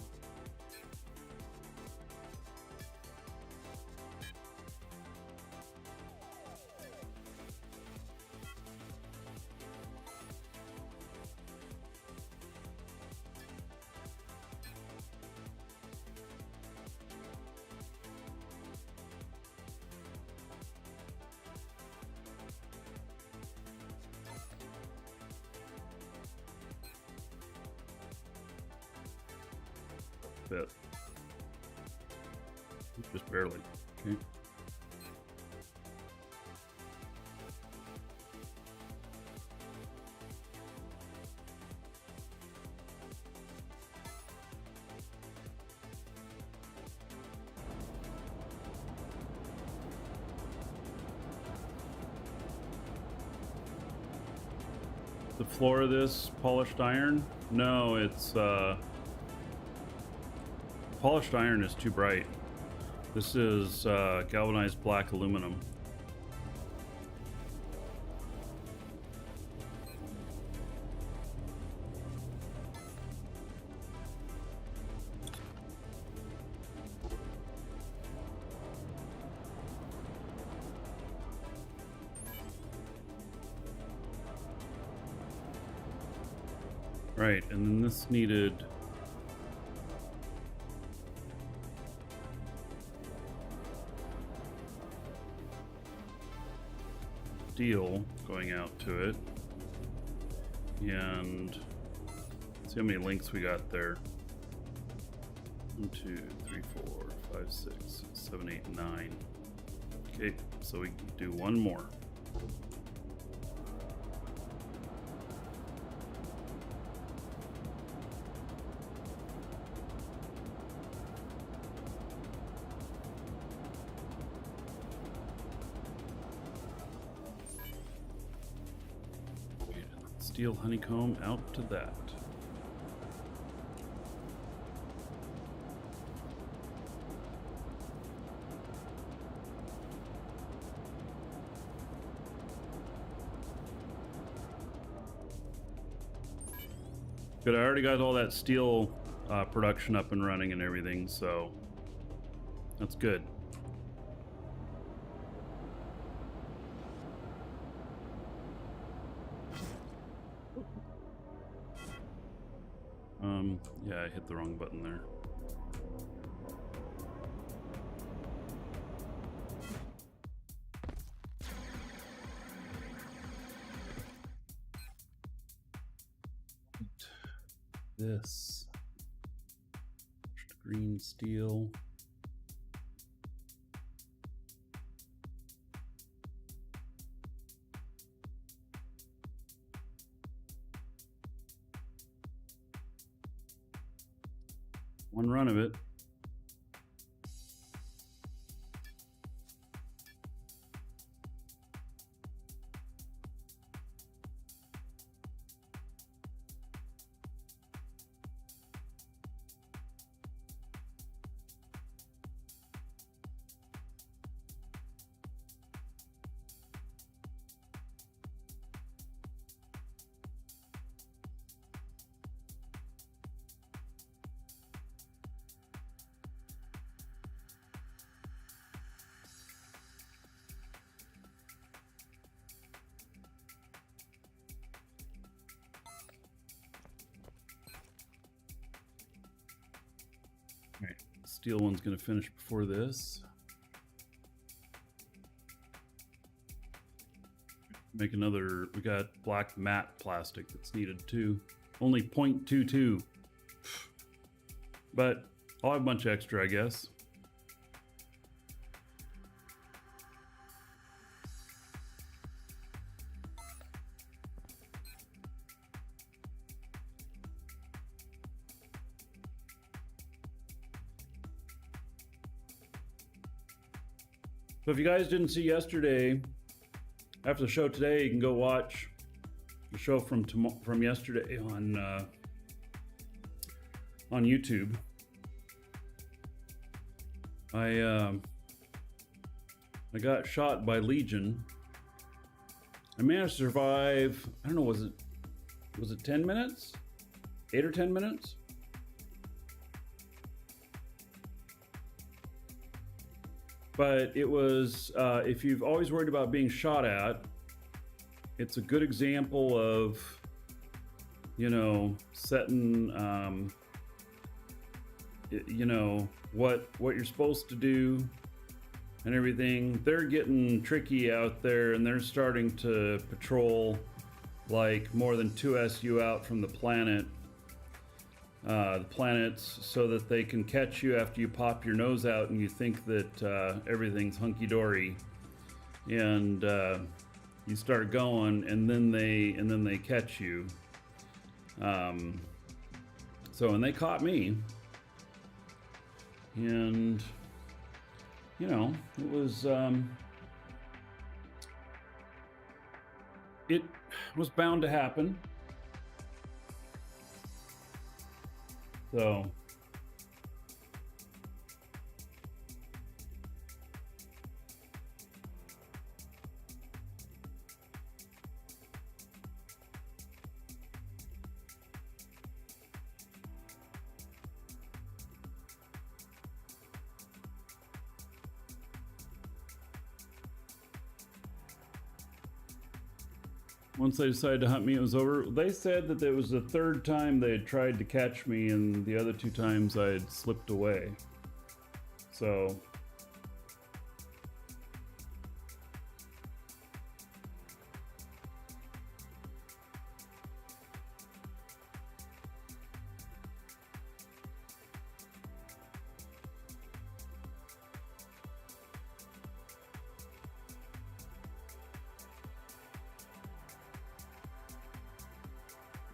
Bit. Just barely. Okay. the floor of this polished iron? No, it's polished iron is too bright. This is galvanized black aluminum. Right, and then this needed steel going out to it. And let's see how many links we got there. 1, 2, 3, 4, 5, 6, 7, 8, 9. Okay, so we can do one more. Steel honeycomb out to that. Good, I already got all that steel production up and running and everything, so that's good. Yeah, I hit the wrong button there. This green steel. One run of it. Alright, steel one's gonna finish before this. Make another, we got black matte plastic that's needed too. Only 0.22. But I'll have a bunch extra, I guess. So if you guys didn't see yesterday, after the show today, you can go watch the show from yesterday on YouTube. I got shot by Legion. I managed to survive. I don't know. Was it 10 minutes? 8 or 10 minutes? But it was, if you've always worried about being shot at, it's a good example of, you know, setting, you know, what you're supposed to do and everything. They're getting tricky out there, and they're starting to patrol like more than 2 SU out from the planets, so that they can catch you after you pop your nose out and you think that everything's hunky-dory, and you start going, and then they catch you. So, and they caught me, and you know, it was it was bound to happen. So once they decided to hunt me, it was over. They said that it was the third time they had tried to catch me, and the other 2 times I had slipped away. So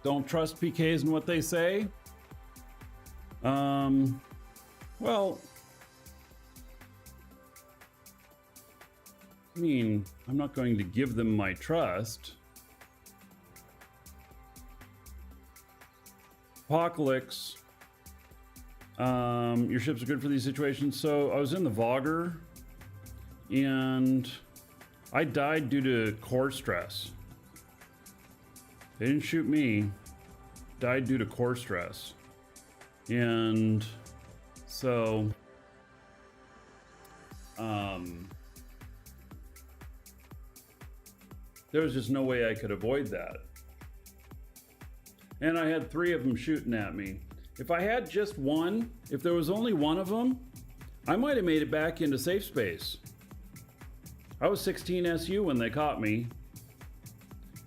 don't trust PKs and what they say. Well, I mean, I'm not going to give them my trust. Apocalypse. Your ships are good for these situations. So I was in the Vogger, and I died due to core stress. They didn't shoot me. Died due to core stress. And so there was just no way I could avoid that. And I had 3 of them shooting at me. If I had just one, if there was only one of them, I might have made it back into safe space. I was 16 SU when they caught me.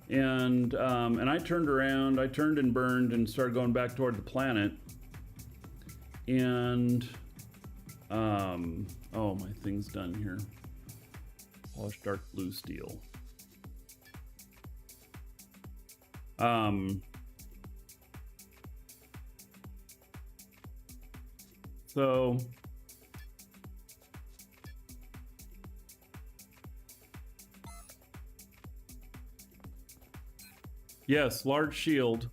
And I turned around, I turned and burned and started going back toward the planet. And, oh, my thing's done here. Polished dark blue steel. So yes, large shield,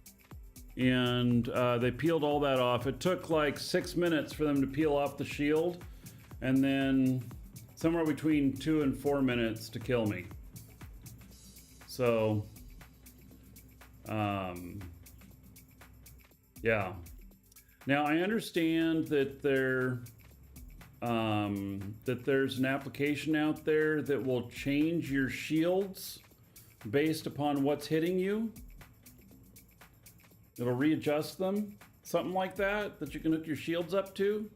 and they peeled all that off. It took like 6 minutes for them to peel off the shield, and then somewhere between 2 and 4 minutes to kill me. So, yeah. Now I understand that there's an application out there that will change your shields based upon what's hitting you. It'll readjust them, something like that you can hook your shields up to.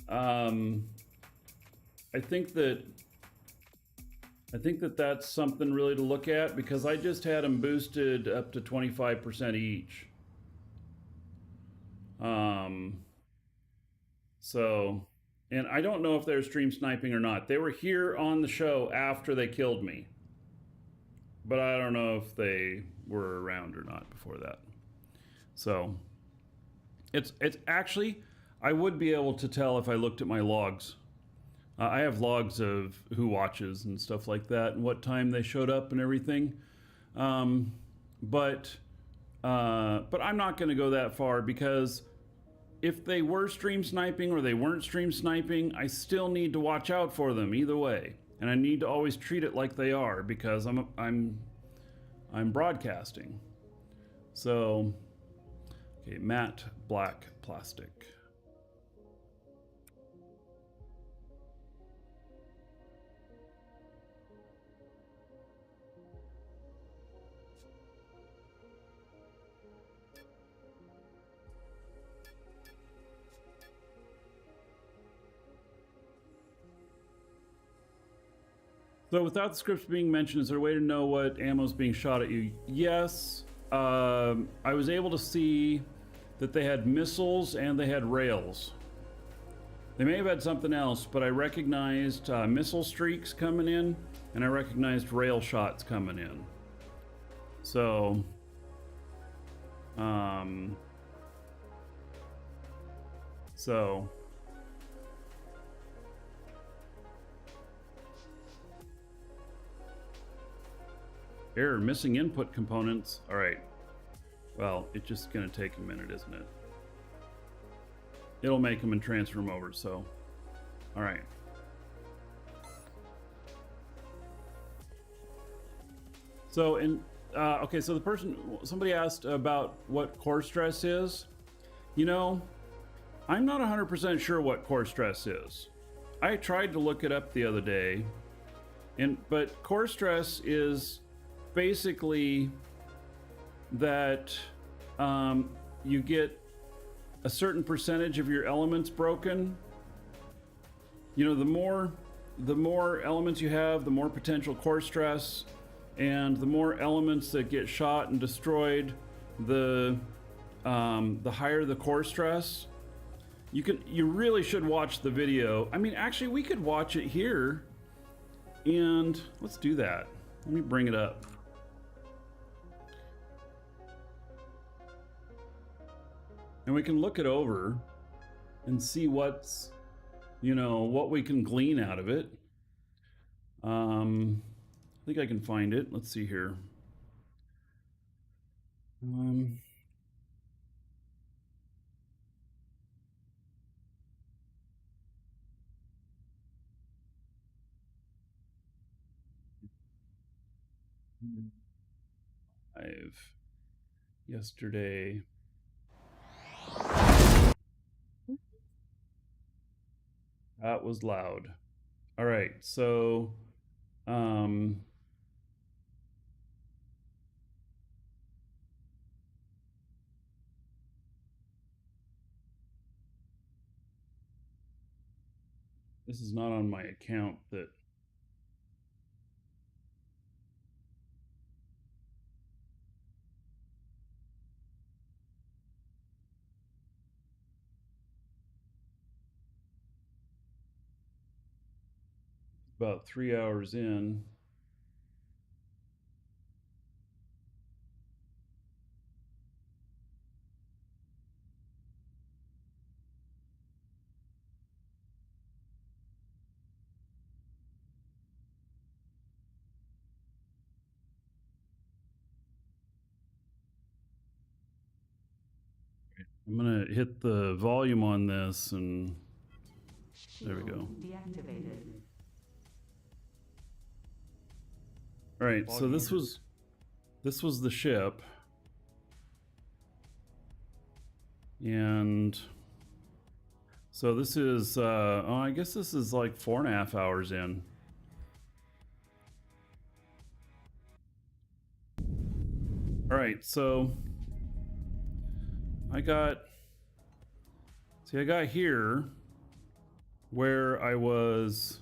I think that that's something really to look at, because I just had them boosted up to 25% each. So, and I don't know if they're stream sniping or not. They were here on the show after they killed me, but I don't know if they were around or not before that. So it's actually, I would be able to tell if I looked at my logs. I have logs of who watches and stuff like that, and what time they showed up and everything. But I'm not going to go that far, because if they were stream sniping or they weren't stream sniping, I still need to watch out for them either way, and I need to always treat it like they are, because I'm broadcasting. So, okay, matte black plastic. So without the scripts being mentioned, is there a way to know what ammo is being shot at you? Yes. I was able to see that they had missiles and they had rails. They may have had something else, but I recognized missile streaks coming in, and I recognized rail shots coming in. So, Error, missing input components. All right. Well, it's just going to take a minute, isn't it? It'll make them and transfer them over, so. All right. So, okay, so somebody asked about what core stress is. You know, I'm not 100% sure what core stress is. I tried to look it up the other day, but core stress is basically that you get a certain percentage of your elements broken. You know, the more elements you have, the more potential core stress, and the more elements that get shot and destroyed, the higher the core stress. You really should watch the video. I mean, actually, we could watch it here, and let's do that. Let me bring it up. And we can look it over and see what's, you know, what we can glean out of it. I think I can find it. Let's see here. Yesterday. That was loud. All right, so this is not on my account that about 3 hours in. I'm gonna hit the volume on this, and there we go. Deactivated. All right, so this was the ship, and so this is I guess this is like 4.5 hours in. All right, so I got here where I was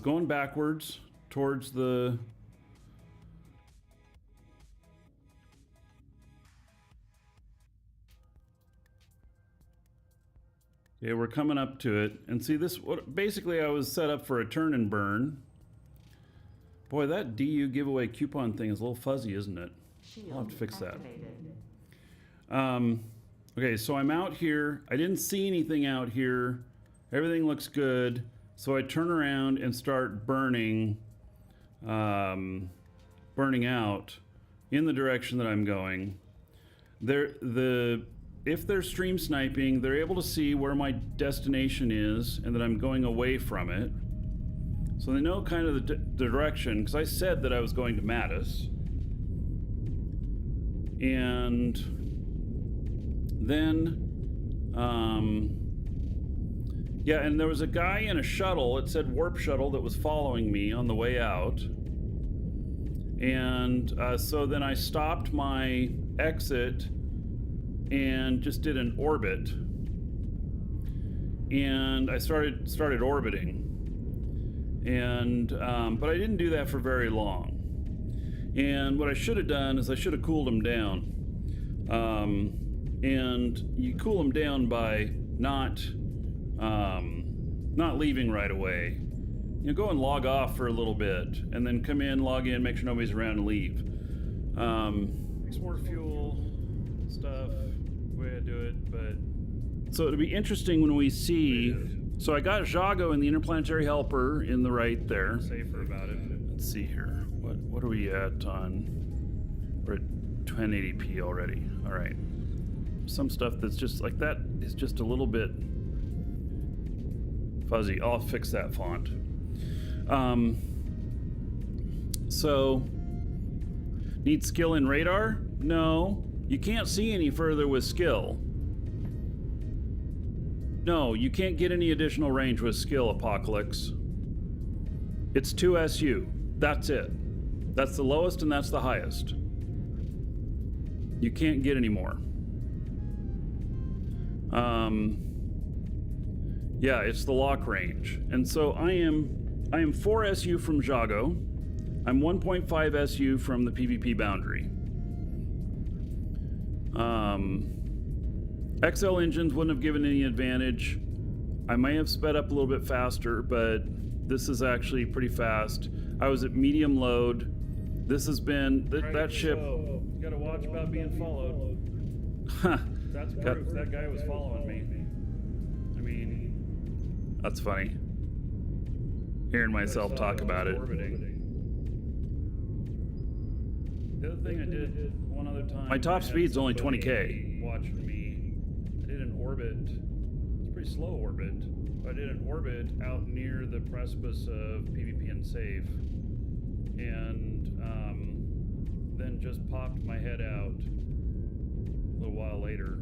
going backwards towards the okay, we're coming up to it, and see this, what basically I was set up for a turn and burn. Boy, that DU giveaway coupon thing is a little fuzzy, isn't it? I'll have to fix that. Okay, so I'm out here. I didn't see anything out here. Everything looks good. So I turn around and start burning out in the direction that I'm going. If they're stream sniping, they're able to see where my destination is and that I'm going away from it. So they know kind of the direction, because I said that I was going to Mattis. And then, yeah, and there was a guy in a shuttle, it said warp shuttle, that was following me on the way out. And so then I stopped my exit and just did an orbit. And I started orbiting. And but I didn't do that for very long. And what I should have done is I should have cooled them down. And you cool them down by not leaving right away. You know, go and log off for a little bit, and then come in, log in, make sure nobody's around, and leave. Some more fuel stuff, the way I do it. But so it'll be interesting when we see So I got Jago and the Interplanetary Helper in the right there. Safer about it. Let's see here. What are we at on? We're at 1080p already. All right. Some stuff that's just like that is just a little bit fuzzy. I'll fix that font. So need skill in radar? No. You can't see any further with skill. No, you can't get any additional range with skill, Apocalypse. It's 2 SU. That's it. That's the lowest and that's the highest. You can't get any more. Yeah, it's the lock range. And so I am 4 SU from Jago. I'm 1.5 SU from the PvP boundary. XL engines wouldn't have given any advantage. I may have sped up a little bit faster, but this is actually pretty fast. I was at medium load. This has been that ship. Gotta watch about being followed. That's proof that guy was following me. I mean, That's funny. Hearing myself talk about it. orbiting. The other thing I did one other time. My top I had speed's only somebody 20K. Watching me. I did an orbit. It's a pretty slow orbit. I did an orbit out near the precipice of PvP and save, and then just popped my head out a little while later.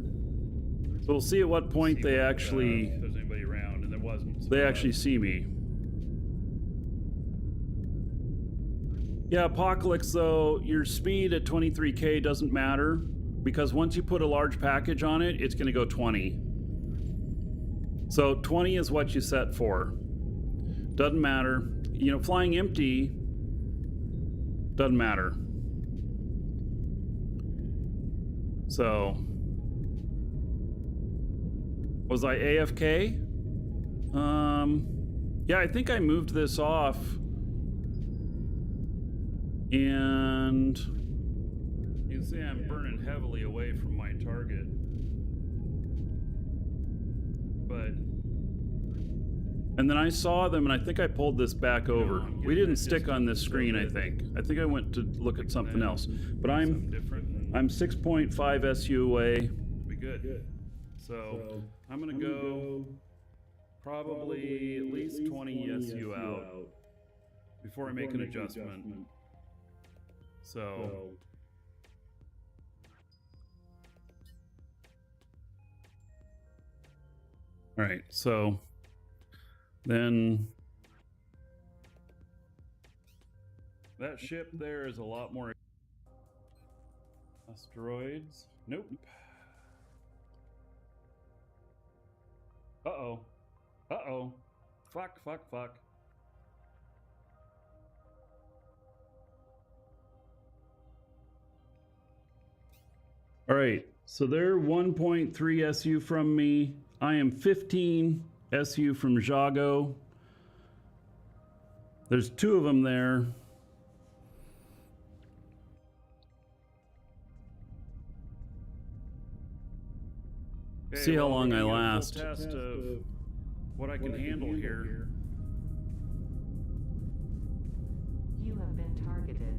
So we'll see at what point See they what, actually if there's anybody around, and there wasn't. So they actually see me. Yeah, Apocalypse though, your speed at 23K doesn't matter because once you put a large package on it, it's going to go 20. So 20 is what you set for. Doesn't matter. You know, flying empty doesn't matter. So was I AFK? Yeah, I think I moved this off. And you can see I'm burning heavily away from my target. But and then I saw them and I think I pulled this back over. We didn't stick on this screen, I think. I think I went to look at something else. But I'm 6.5 SU away. Be good. So I'm gonna go probably at least 20 SU out before I make an adjustment. So all right, so then that ship there is a lot more. Asteroids? Nope. Uh-oh. Uh-oh. Fuck. all right, so they're 1.3 SU from me. I am 15 SU from Jago. There's 2 of them there. Okay, See how long we're I gonna get a full last. Test of what I can handle here. You have been targeted.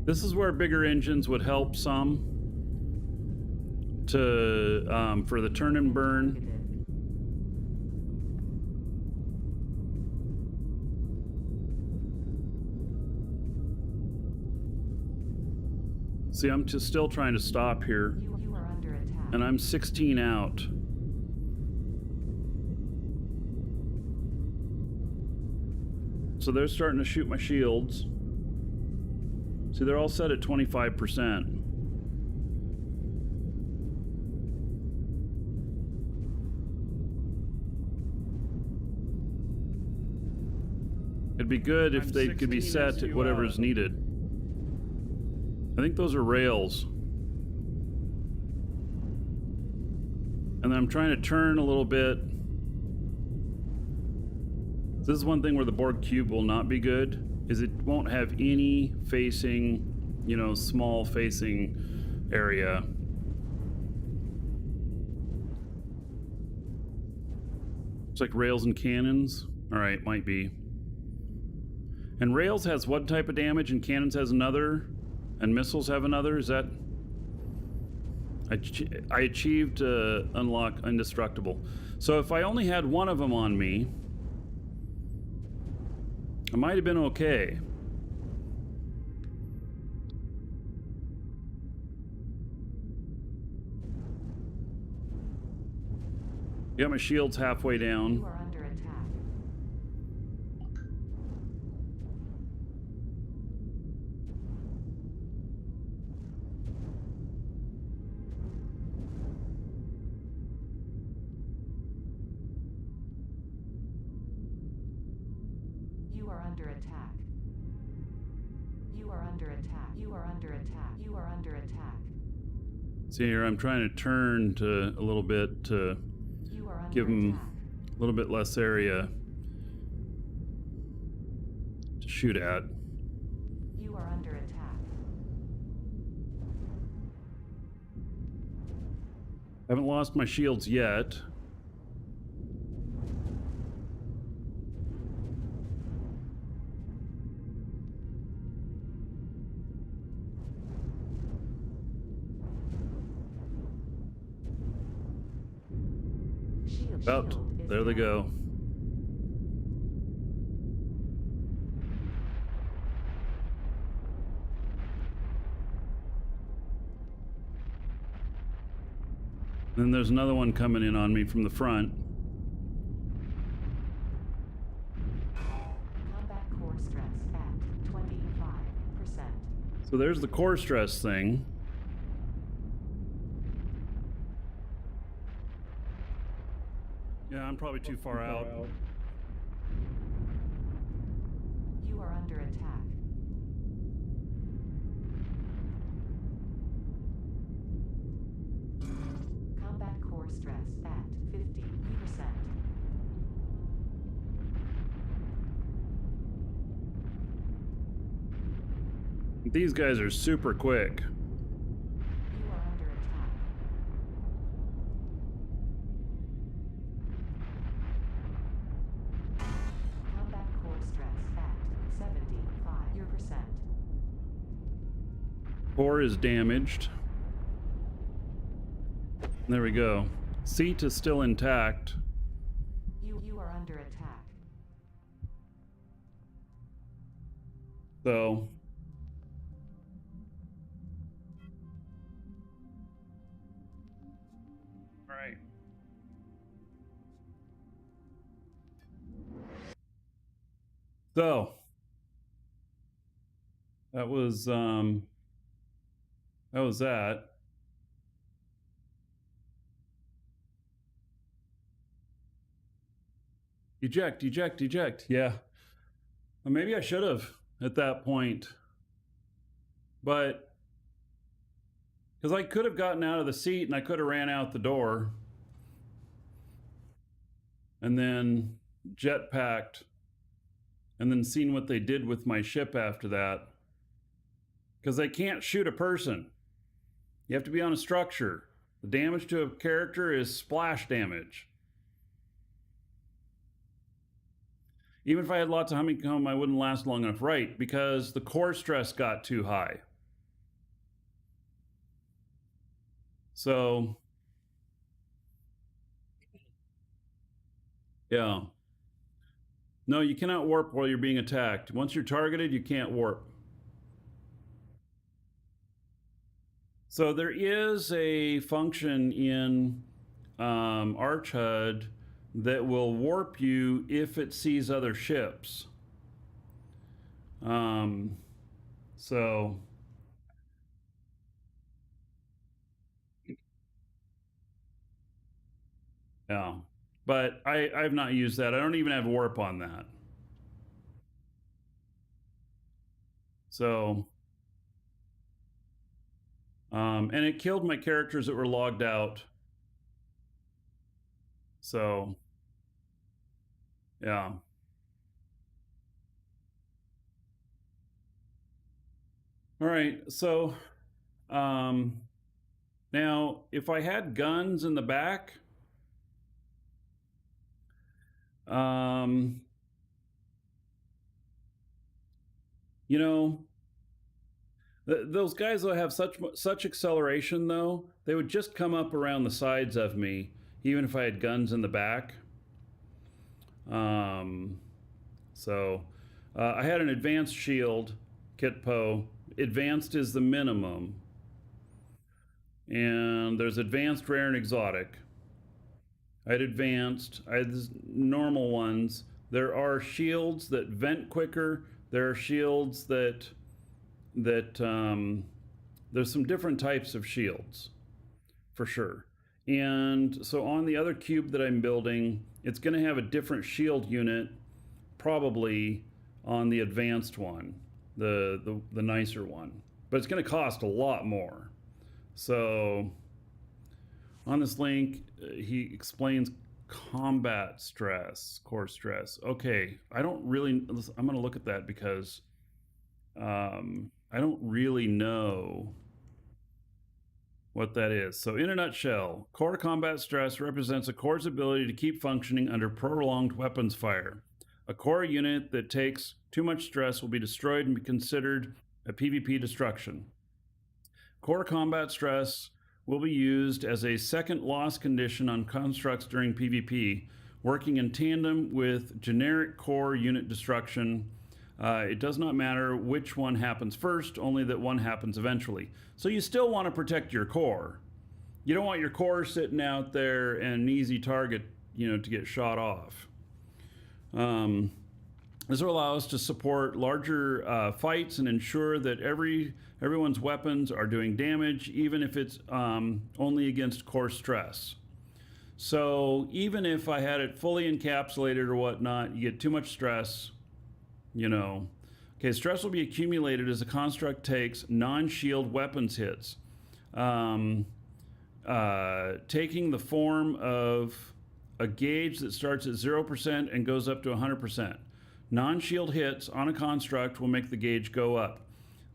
This is where bigger engines would help some to for the turn and burn. Targeted. See, I'm just still trying to stop here, You are under attack. and I'm 16 out. So they're starting to shoot my shields. See, they're all set at 25%. It'd be good if I'm they could be 16 set at SU whatever out. is needed. I think those are rails. And then I'm trying to turn a little bit. This is one thing where the Borg cube will not be good, is it won't have any facing, you know, small facing area. It's like rails and cannons. All right, might be. And rails has one type of damage, and cannons has another, and missiles have another. Is that? I achieved unlock indestructible. So if I only had one of them on me, I might have been okay. Yeah, my shield's halfway down. You are under attack. You are under attack. You are under attack. You are under attack. You are under attack. See here, I'm trying to turn to a little bit to You are under give them attack. a little bit less area to shoot at. You are under attack. Haven't lost my shields yet. About Shield is there they down. go. Then there's another one coming in on me from the front. Combat core stress at 25%. So there's the core stress thing. Yeah, I'm probably too far out. You are under attack. Combat core stress at 50%. These guys are super quick. You are under attack. Combat core stress at 75%. Core is damaged. There we go. Seat is still intact. You are under attack. So all right. So that was that. Eject, eject, eject. Yeah. Well, maybe I should have at that point. But because I could have gotten out of the seat and I could have ran out the door and then jetpacked and then seen what they did with my ship after that. Because they can't shoot a person. You have to be on a structure. The damage to a character is splash damage. Even if I had lots of honeycomb, I wouldn't last long enough. Right, because the core stress got too high. So, yeah. No, you cannot warp while you're being attacked. Once you're targeted, you can't warp. So there is a function in Arch HUD that will warp you if it sees other ships. So yeah, but I've not used that. I don't even have warp on that. So and it killed my characters that were logged out. So yeah. All right, so now if I had guns in the back, you know, those guys that have such acceleration, though, they would just come up around the sides of me, even if I had guns in the back. So I had an advanced shield, Kitpo. Advanced is the minimum. And there's advanced, rare, and exotic. I had advanced. I had normal ones. There are shields that vent quicker. There are shields that there's some different types of shields, for sure. And so on the other cube that I'm building, it's going to have a different shield unit, probably on the advanced one, the nicer one. But it's going to cost a lot more. So on this link, he explains combat stress, core stress. Okay, I'm going to look at that because I don't really know what that is. So in a nutshell, core combat stress represents a core's ability to keep functioning under prolonged weapons fire. A core unit that takes too much stress will be destroyed and be considered a PvP destruction. Core combat stress will be used as a second loss condition on constructs during PvP, working in tandem with generic core unit destruction. It does not matter which one happens first, only that one happens eventually. So you still want to protect your core. You don't want your core sitting out there and an easy target, to get shot off. This will allow us to support larger fights and ensure that everyone's weapons are doing damage, even if it's only against core stress. So even if I had it fully encapsulated or whatnot, you get too much stress, Okay, stress will be accumulated as a construct takes non-shield weapons hits, taking the form of a gauge that starts at 0% and goes up to 100%. Non-shield hits on a construct will make the gauge go up.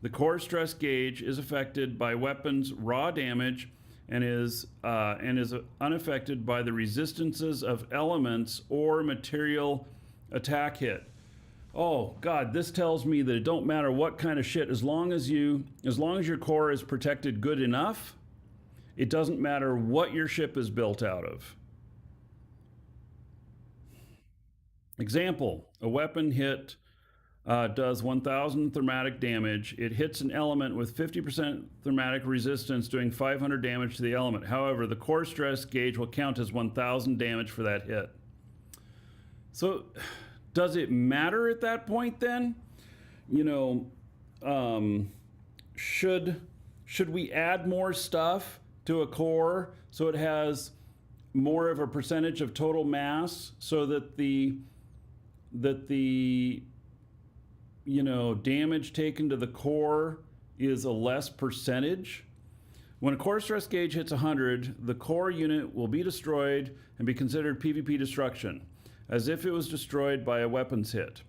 The core stress gauge is affected by weapons' raw damage and is unaffected by the resistances of elements or material attack hit. Oh God, this tells me that it don't matter what kind of shit, as long as your core is protected good enough, it doesn't matter what your ship is built out of. Example, a weapon hit does 1,000 thermatic damage. It hits an element with 50% thermatic resistance, doing 500 damage to the element. However, the core stress gauge will count as 1,000 damage for that hit. So does it matter at that point then? Should we add more stuff to a core so it has more of a percentage of total mass so that the damage taken to the core is a less percentage? When a core stress gauge hits 100, the core unit will be destroyed and be considered PvP destruction, as if it was destroyed by a weapons hit,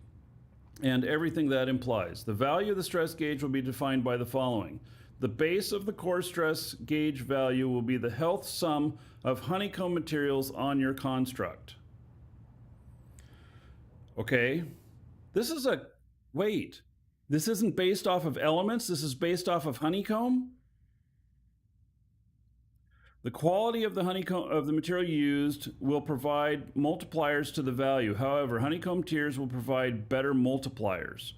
and everything that implies. The value of the stress gauge will be defined by the following. The base of the core stress gauge value will be the health sum of honeycomb materials on your construct. Okay, this isn't based off of elements, this is based off of honeycomb? The quality of the honeycomb of the material used will provide multipliers to the value. However, honeycomb tiers will provide better multipliers.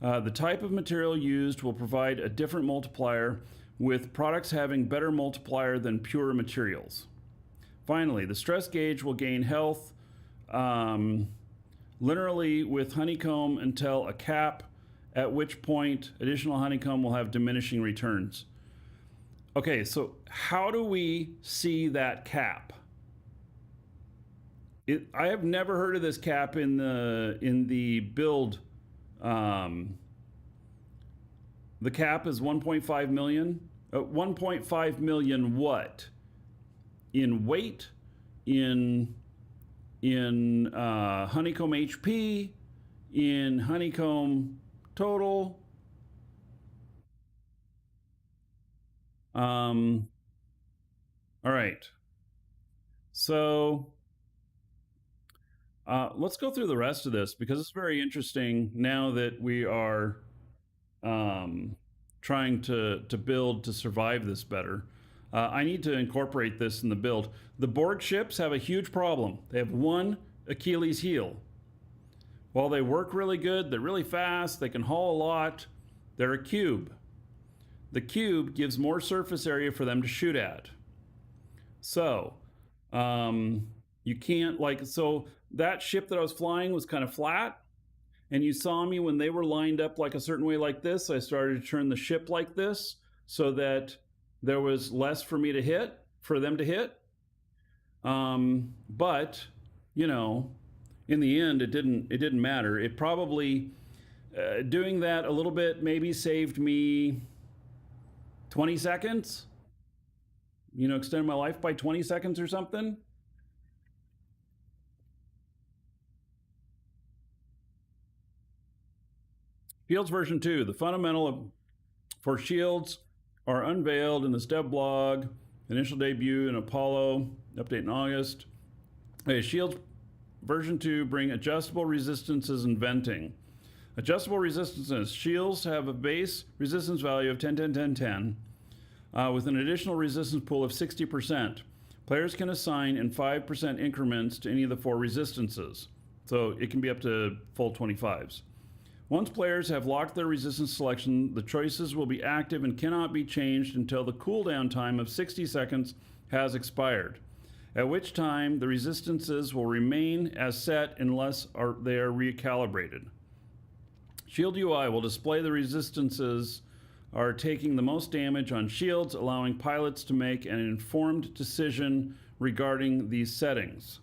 The type of material used will provide a different multiplier, with products having better multiplier than pure materials. Finally, the stress gauge will gain health linearly with honeycomb until a cap, at which point additional honeycomb will have diminishing returns. Okay, so how do we see that cap? I have never heard of this cap in the build. The cap is 1.5 million. 1.5 million what? In weight? In honeycomb HP? In honeycomb total? All right. So let's go through the rest of this because it's very interesting now that we are trying to build to survive this better. I need to incorporate this in the build. The Borg ships have a huge problem. They have one Achilles heel. While they work really good, they're really fast, they can haul a lot, they're a cube. The cube gives more surface area for them to shoot at. So, you can't, like, so that ship that I was flying was kind of flat, and you saw me when they were lined up like a certain way like this. I started to turn the ship like this so that there was less for me to hit, for them to hit. But, you know, in the end, it didn't matter. It probably, doing that a little bit maybe saved me 20 seconds, you know, extended my life by 20 seconds or something. Shields version 2, the fundamental for shields are unveiled in this dev blog, initial debut in Apollo, update in August. Okay, shields version 2 bring adjustable resistances and venting. Adjustable resistances. Shields have a base resistance value of 10, 10, 10, 10, with an additional resistance pool of 60%. Players can assign in 5% increments to any of the 4 resistances. So it can be up to full 25s. Once players have locked their resistance selection, the choices will be active and cannot be changed until the cooldown time of 60 seconds has expired, at which time the resistances will remain as set unless they are recalibrated. Shield UI will display the resistances are taking the most damage on shields, allowing pilots to make an informed decision regarding these settings.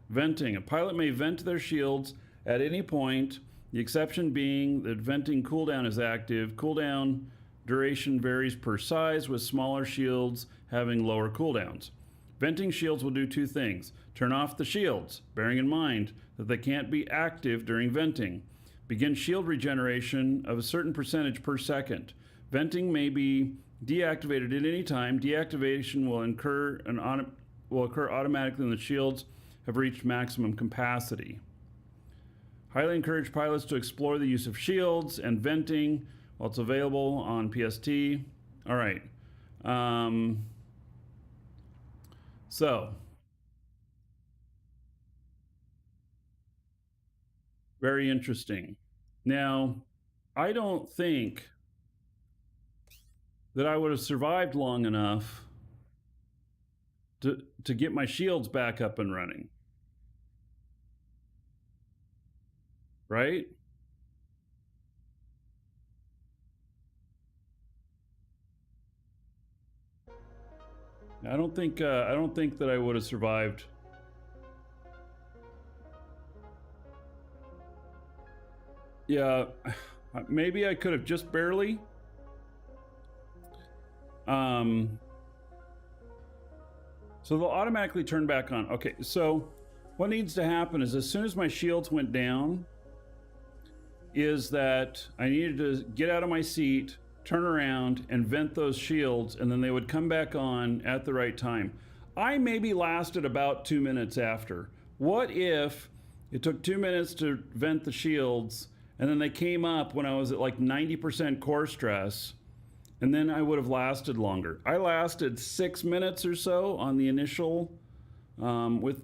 Venting. A pilot may vent their shields at any point, the exception being that venting cooldown is active. Cooldown duration varies per size, with smaller shields having lower cooldowns. Venting shields will do 2 things. Turn off the shields, bearing in mind that they can't be active during venting. Begin shield regeneration of a certain percentage per second. Venting may be deactivated at any time. Deactivation will occur automatically when the shields have reached maximum capacity. Highly encourage pilots to explore the use of shields and venting while it's available on PST. All right. So, very interesting. Now, I don't think that I would have survived long enough to get my shields back up and running. Right? I don't think that I would have survived. Yeah, maybe I could have just barely. So they'll automatically turn back on. Okay, so what needs to happen is as soon as my shields went down, is that I needed to get out of my seat, turn around, and vent those shields, and then they would come back on at the right time. I maybe lasted about 2 minutes after. What if it took 2 minutes to vent the shields, and then they came up when I was at like 90% core stress, and then I would have lasted longer. I lasted 6 minutes or so on the initial, with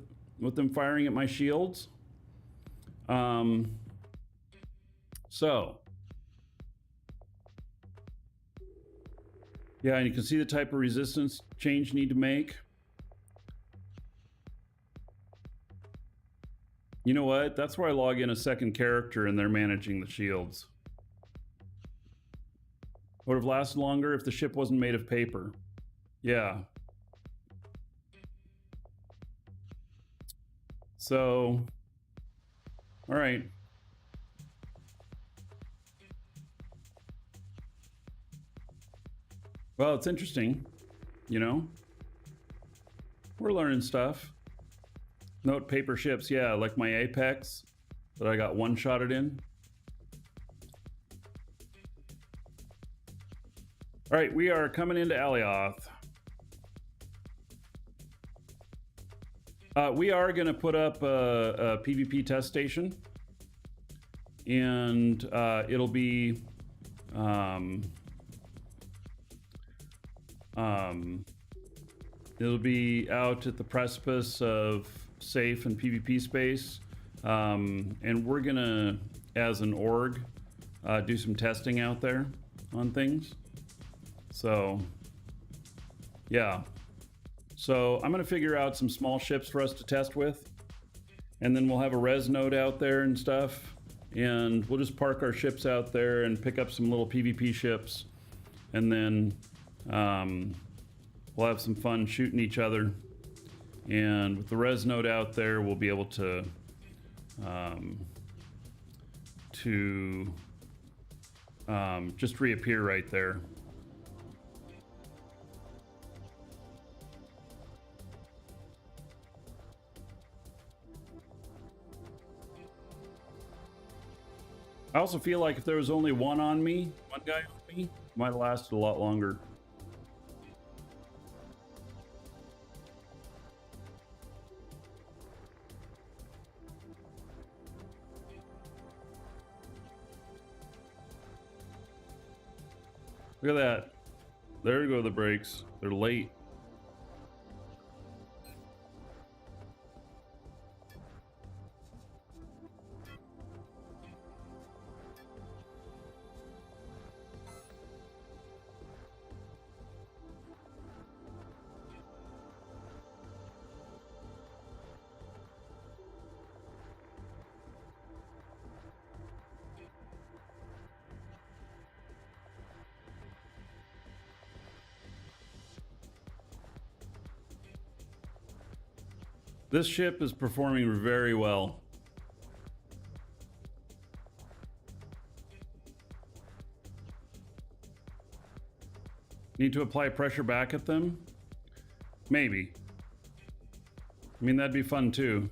them firing at my shields. So, yeah, and you can see the type of resistance change you need to make. You know what? That's where I log in a second character and they're managing the shields. Would have lasted longer if the ship wasn't made of paper. Yeah. So, all right. Well, it's interesting, you know? We're learning stuff. Note paper ships, yeah, like my Apex that I got one-shotted in. All right, we are coming into Alioth. We are going to put up a PvP test station, and it'll be it'll be out at the precipice of safe and PvP space, and we're gonna, as an org, do some testing out there on things. So, yeah. So I'm gonna figure out some small ships for us to test with, and then we'll have a res node out there and stuff, and we'll just park our ships out there and pick up some little PvP ships, and then we'll have some fun shooting each other. And with the res node out there, we'll be able to just reappear right there. I also feel like if there was only one guy on me, it might have lasted a lot longer. Look at that. There go the brakes. They're late. This ship is performing very well. Need to apply pressure back at them? Maybe. I mean, that'd be fun too.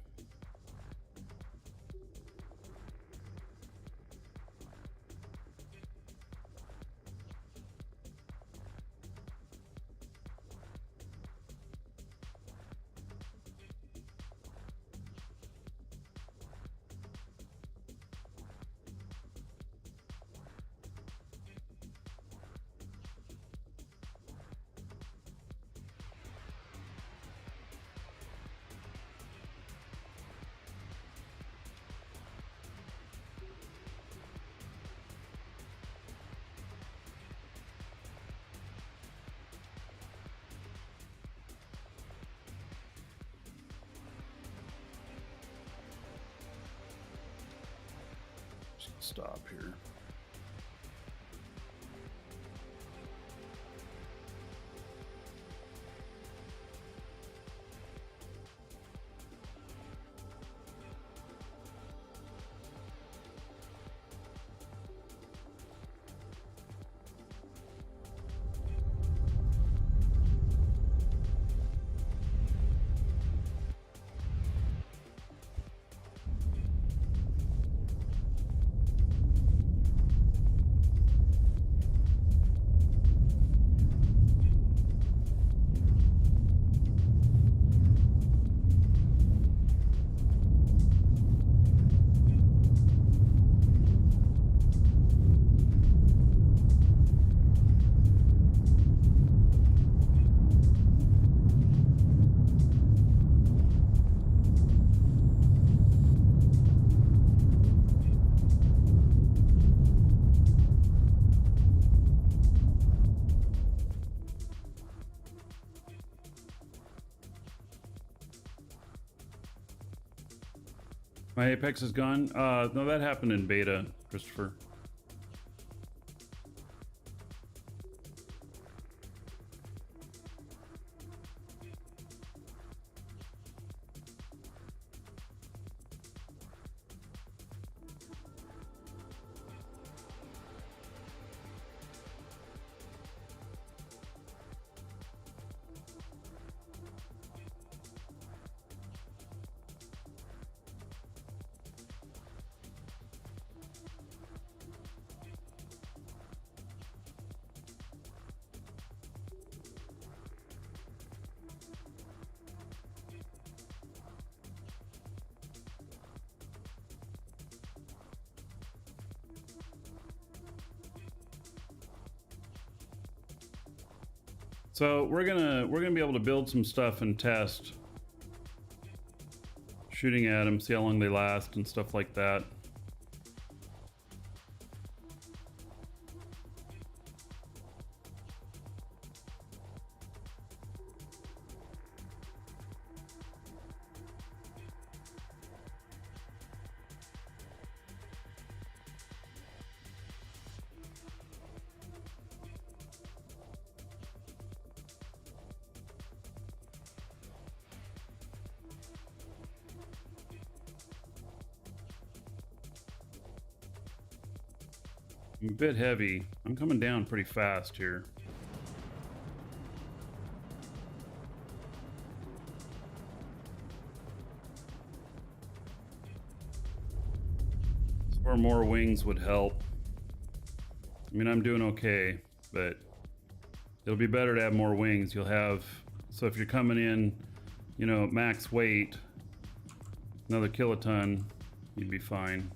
Stop here. My Apex is gone? No, that happened in beta, Christopher. So we're gonna be able to build some stuff and test shooting at them, see how long they last and stuff like that. I'm a bit heavy. I'm coming down pretty fast here. Or more wings would help. I mean, I'm doing okay, but it'll be better to have more wings. You'll have, so if you're coming in, you know, max weight, another kiloton, you'd be fine.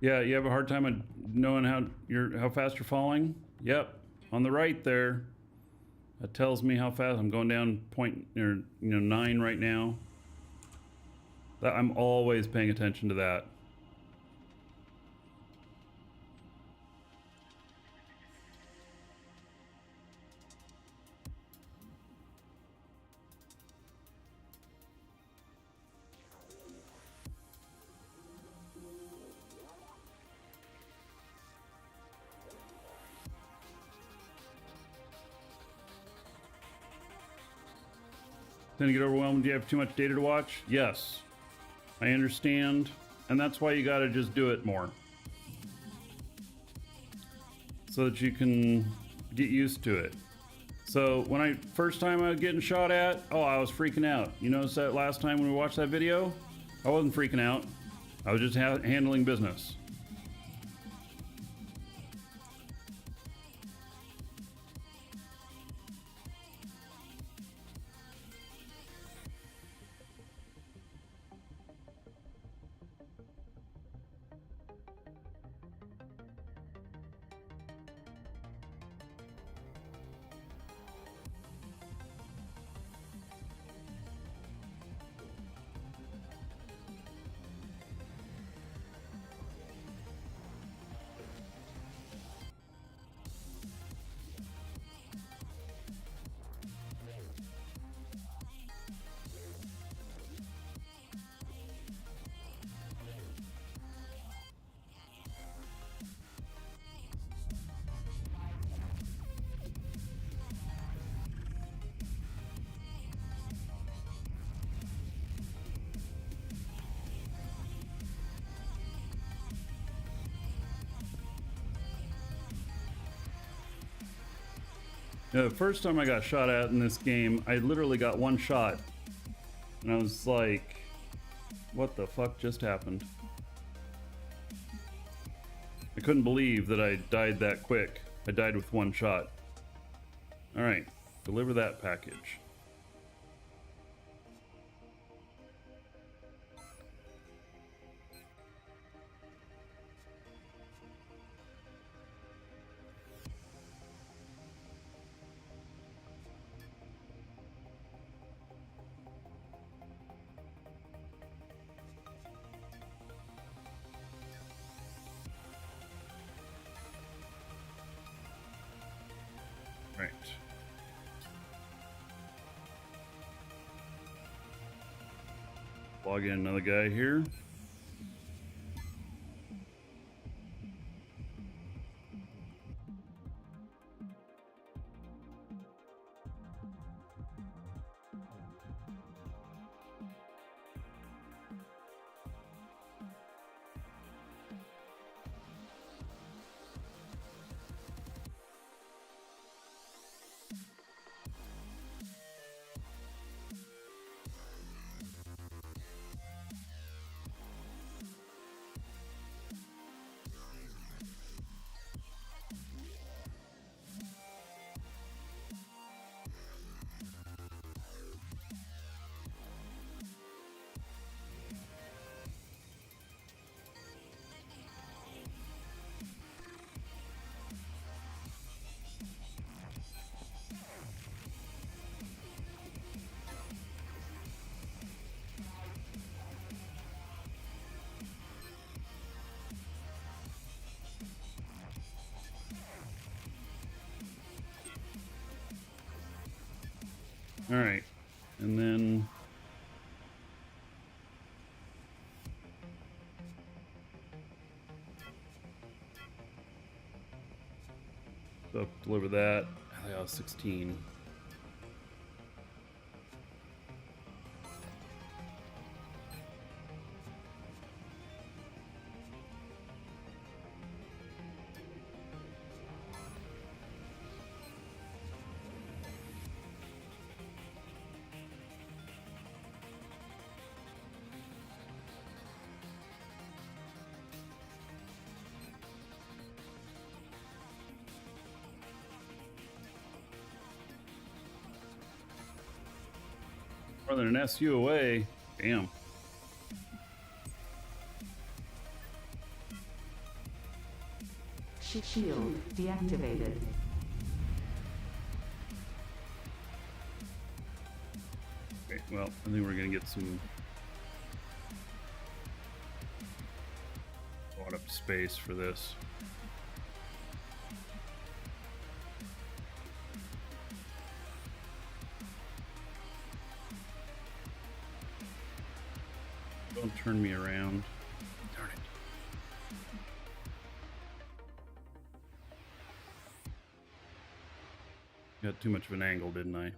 Yeah, you have a hard time of knowing how fast you're falling? Yep, on the right there. That tells me how fast I'm going down 9 right now. I'm always paying attention to that. Then you get overwhelmed. Do you have too much data to watch? Yes, I understand, and that's why you got to just do it more, so that you can get used to it. So when first time I was getting shot at, oh, I was freaking out. You notice that last time when we watched that video? I wasn't freaking out. I was just handling business. The first time I got shot at in this game, I literally got one shot. And I was like, what the fuck just happened? I couldn't believe that I died that quick. I died with one shot. Alright, deliver that package. Right. Log in another guy here. All right, and then so deliver that. I 16. More than an SU away. Damn. Shield deactivated. Okay, well, I think we're gonna get some bought up space for this. Don't turn me around. Darn it. Got too much of an angle, didn't I?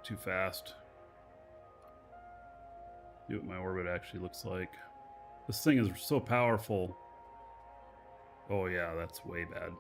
Too fast. See what my orbit actually looks like. This thing is so powerful. Oh yeah, that's way bad.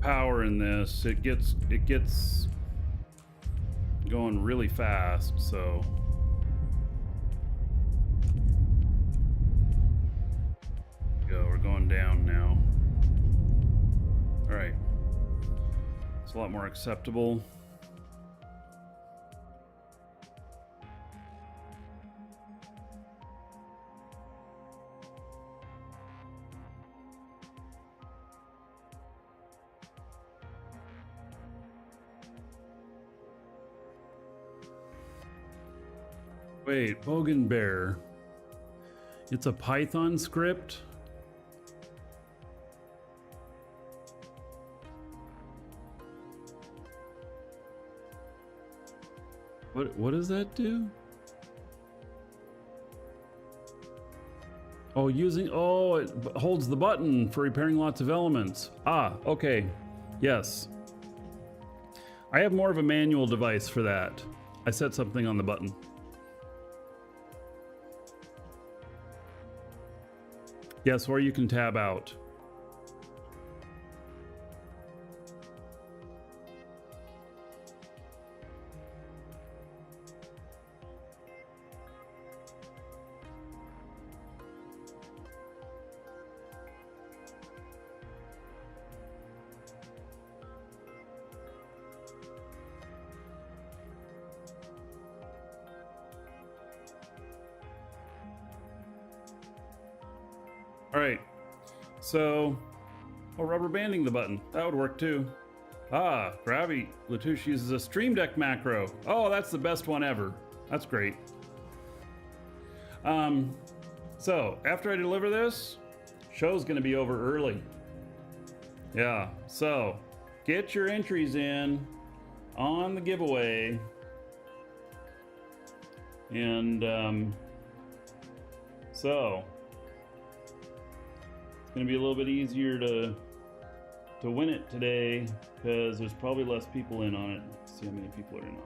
Power in this, it gets going really fast, so go, we're going down now. All right, it's a lot more acceptable. Wait, Bogan Bear. It's a Python script? What does that do? Oh, it holds the button for repairing lots of elements. Ah, okay. Yes. I have more of a manual device for that. I set something on the button. Yes, or you can tab out. All right. So, rubber banding the button. That would work too. Ah, Gravity Latouche uses a Stream Deck macro. Oh, that's the best one ever. That's great. So after I deliver this, show's gonna be over early. Yeah, so get your entries in on the giveaway. And so it's gonna be a little bit easier to win it today because there's probably less people in on it. Let's see how many people are in on it.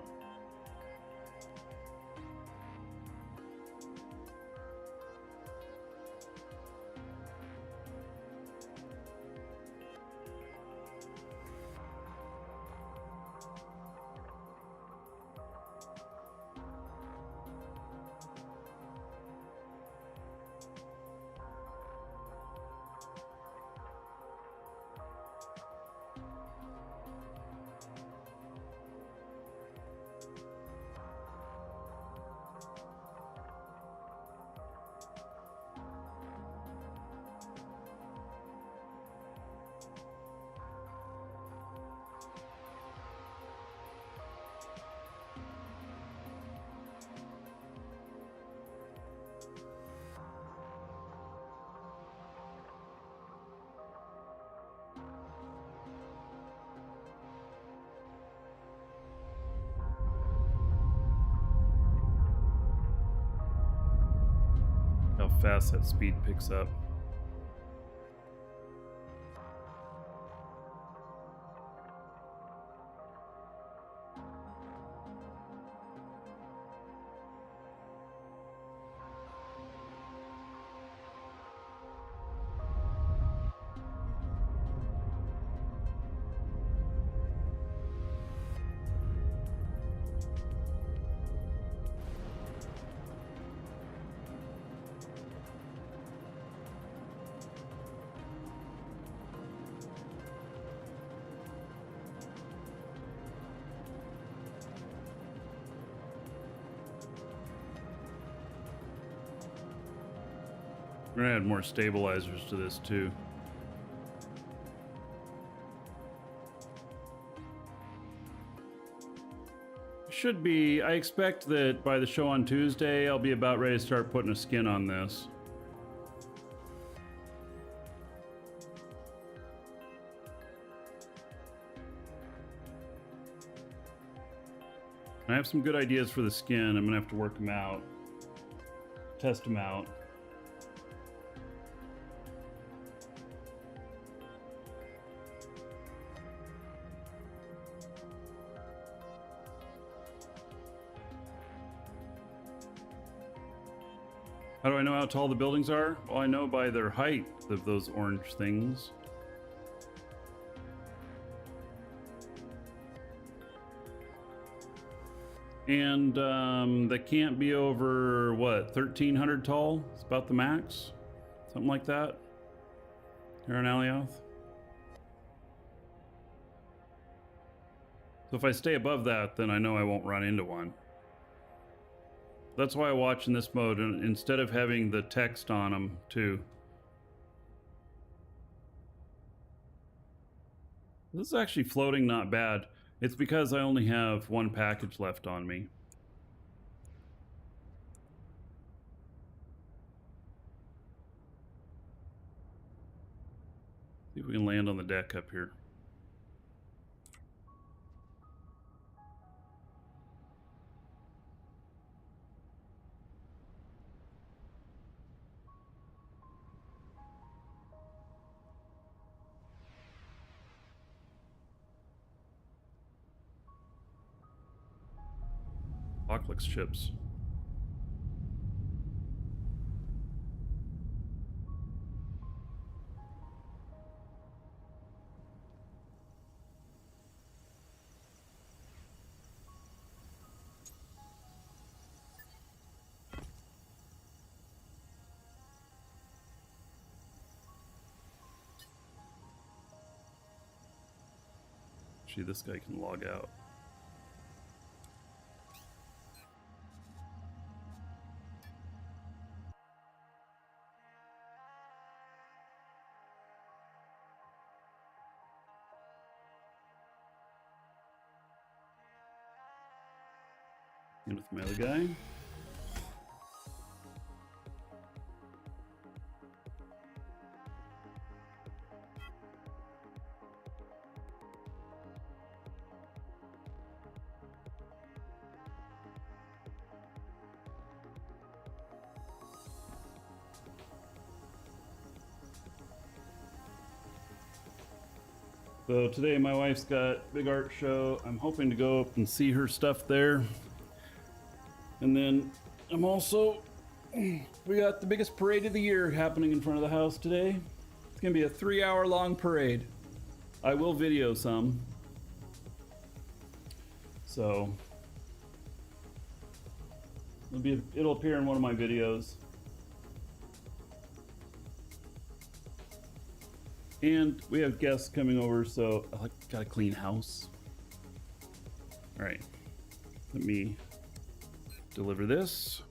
How fast that speed picks up. We're gonna add more stabilizers to this too. Should be, I expect that by the show on Tuesday, I'll be about ready to start putting a skin on this. I have some good ideas for the skin. I'm gonna have to work them out, test them out. How do I know how tall the buildings are? Well, I know by their height of those orange things. And they can't be over, what, 1,300 tall? It's about the max? Something like that? Here in Alioth? So if I stay above that, then I know I won't run into one. That's why I watch in this mode instead of having the text on them too. This is actually floating not bad. It's because I only have one package left on me. See if we can land on the deck up here. Apocalypse ships. Actually, this guy can log out. And with my other guy. So today my wife's got big art show. I'm hoping to go up and see her stuff there. And then I'm also, we got the biggest parade of the year happening in front of the house today. It's gonna be a 3-hour long parade. I will video some. So it'll appear in one of my videos. And we have guests coming over, so I got a clean house. All right, let me deliver this.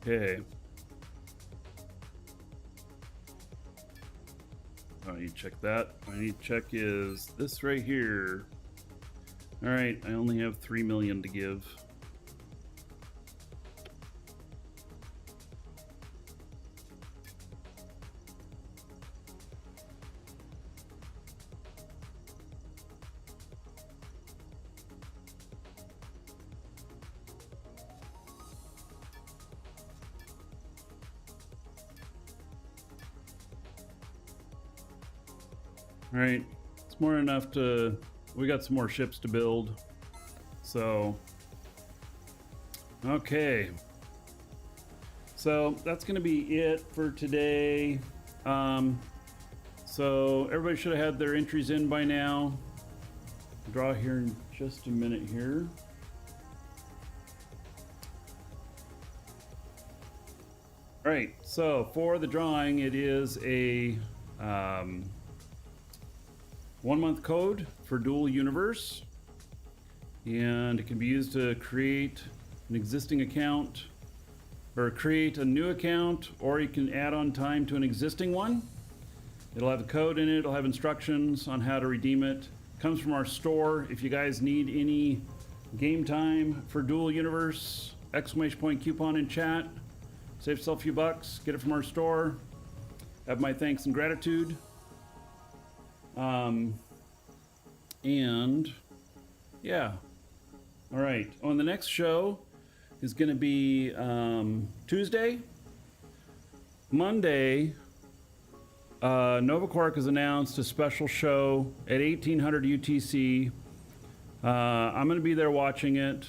Okay. I need to check that. What I need to check is this right here. All right, I only have 3 million to give. All right, it's more than enough to, we got some more ships to build. So, okay. So that's gonna be it for today. So everybody should have had their entries in by now. Draw here in just a minute here. All right, so for the drawing, it is a 1-month code for Dual Universe, and it can be used to create an existing account or create a new account, or you can add on time to an existing one. It'll have a code in it, it'll have instructions on how to redeem it. Comes from our store. If you guys need any game time for Dual Universe, exclamation point coupon in chat. Save yourself a few bucks, get it from our store. Have my thanks and gratitude. And yeah, all right. On the next show is going to be Tuesday. Monday, Nova Quark has announced a special show at 1800 UTC. I'm going to be there watching it.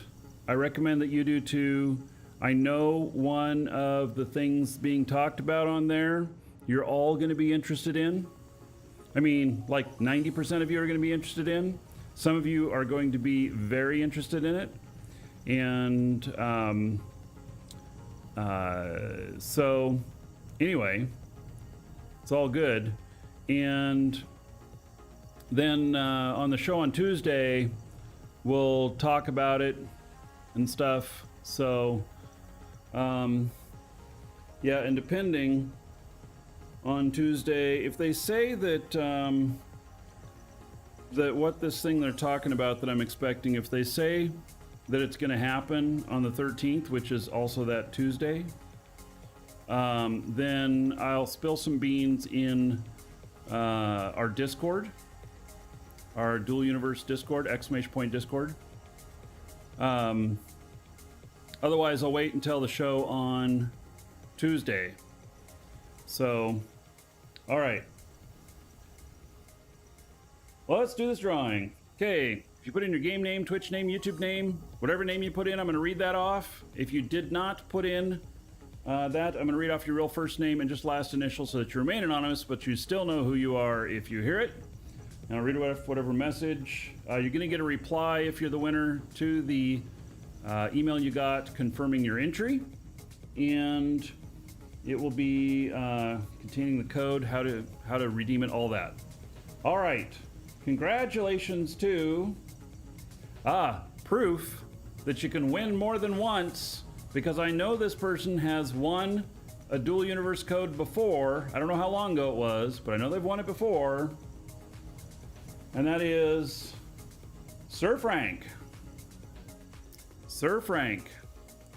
I recommend that you do too. I know one of the things being talked about on there, you're all going to be interested in. I mean, like 90% of you are going to be interested in. Some of you are going to be very interested in it. And so anyway, it's all good. And then on the show on Tuesday, we'll talk about it and stuff. So yeah, and depending on Tuesday, if they say that that what this thing they're talking about that I'm expecting, if they say that it's going to happen on the 13th, which is also that Tuesday, then I'll spill some beans in our Discord, our Dual Universe Discord, exclamation point Discord. Otherwise, I'll wait until the show on Tuesday. So, all right. Well, let's do this drawing. Okay, if you put in your game name, Twitch name, YouTube name, whatever name you put in, I'm going to read that off. If you did not put in that, I'm going to read off your real first name and just last initial so that you remain anonymous, but you still know who you are if you hear it. And I'll read whatever message. You're going to get a reply if you're the winner to the email you got confirming your entry. And it will be containing the code, how to redeem it, all that. All right. Congratulations to proof that you can win more than once, because I know this person has won a dual universe code before. I don't know how long ago it was, but I know they've won it before. And that is Sir Frank. Sir Frank,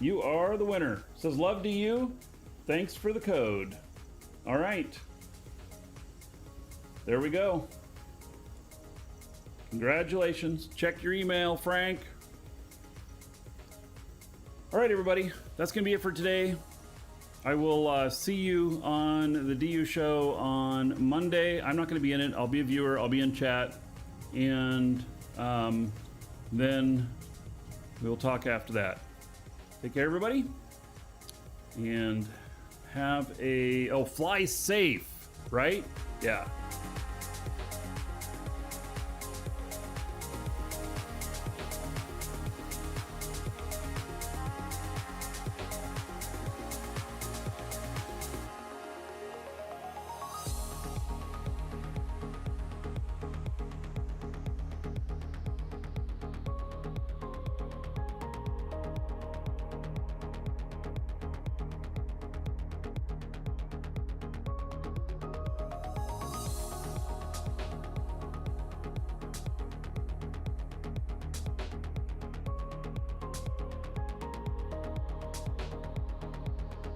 you are the winner. Says love to you. Thanks for the code. All right. There we go. Congratulations. Check your email, Frank. All right, everybody. That's going to be it for today. I will see you on the DU show on Monday. I'm not going to be in it. I'll be a viewer. I'll be in chat. And then we'll talk after that. Take care, everybody. And have a... Oh, fly safe, right? Yeah.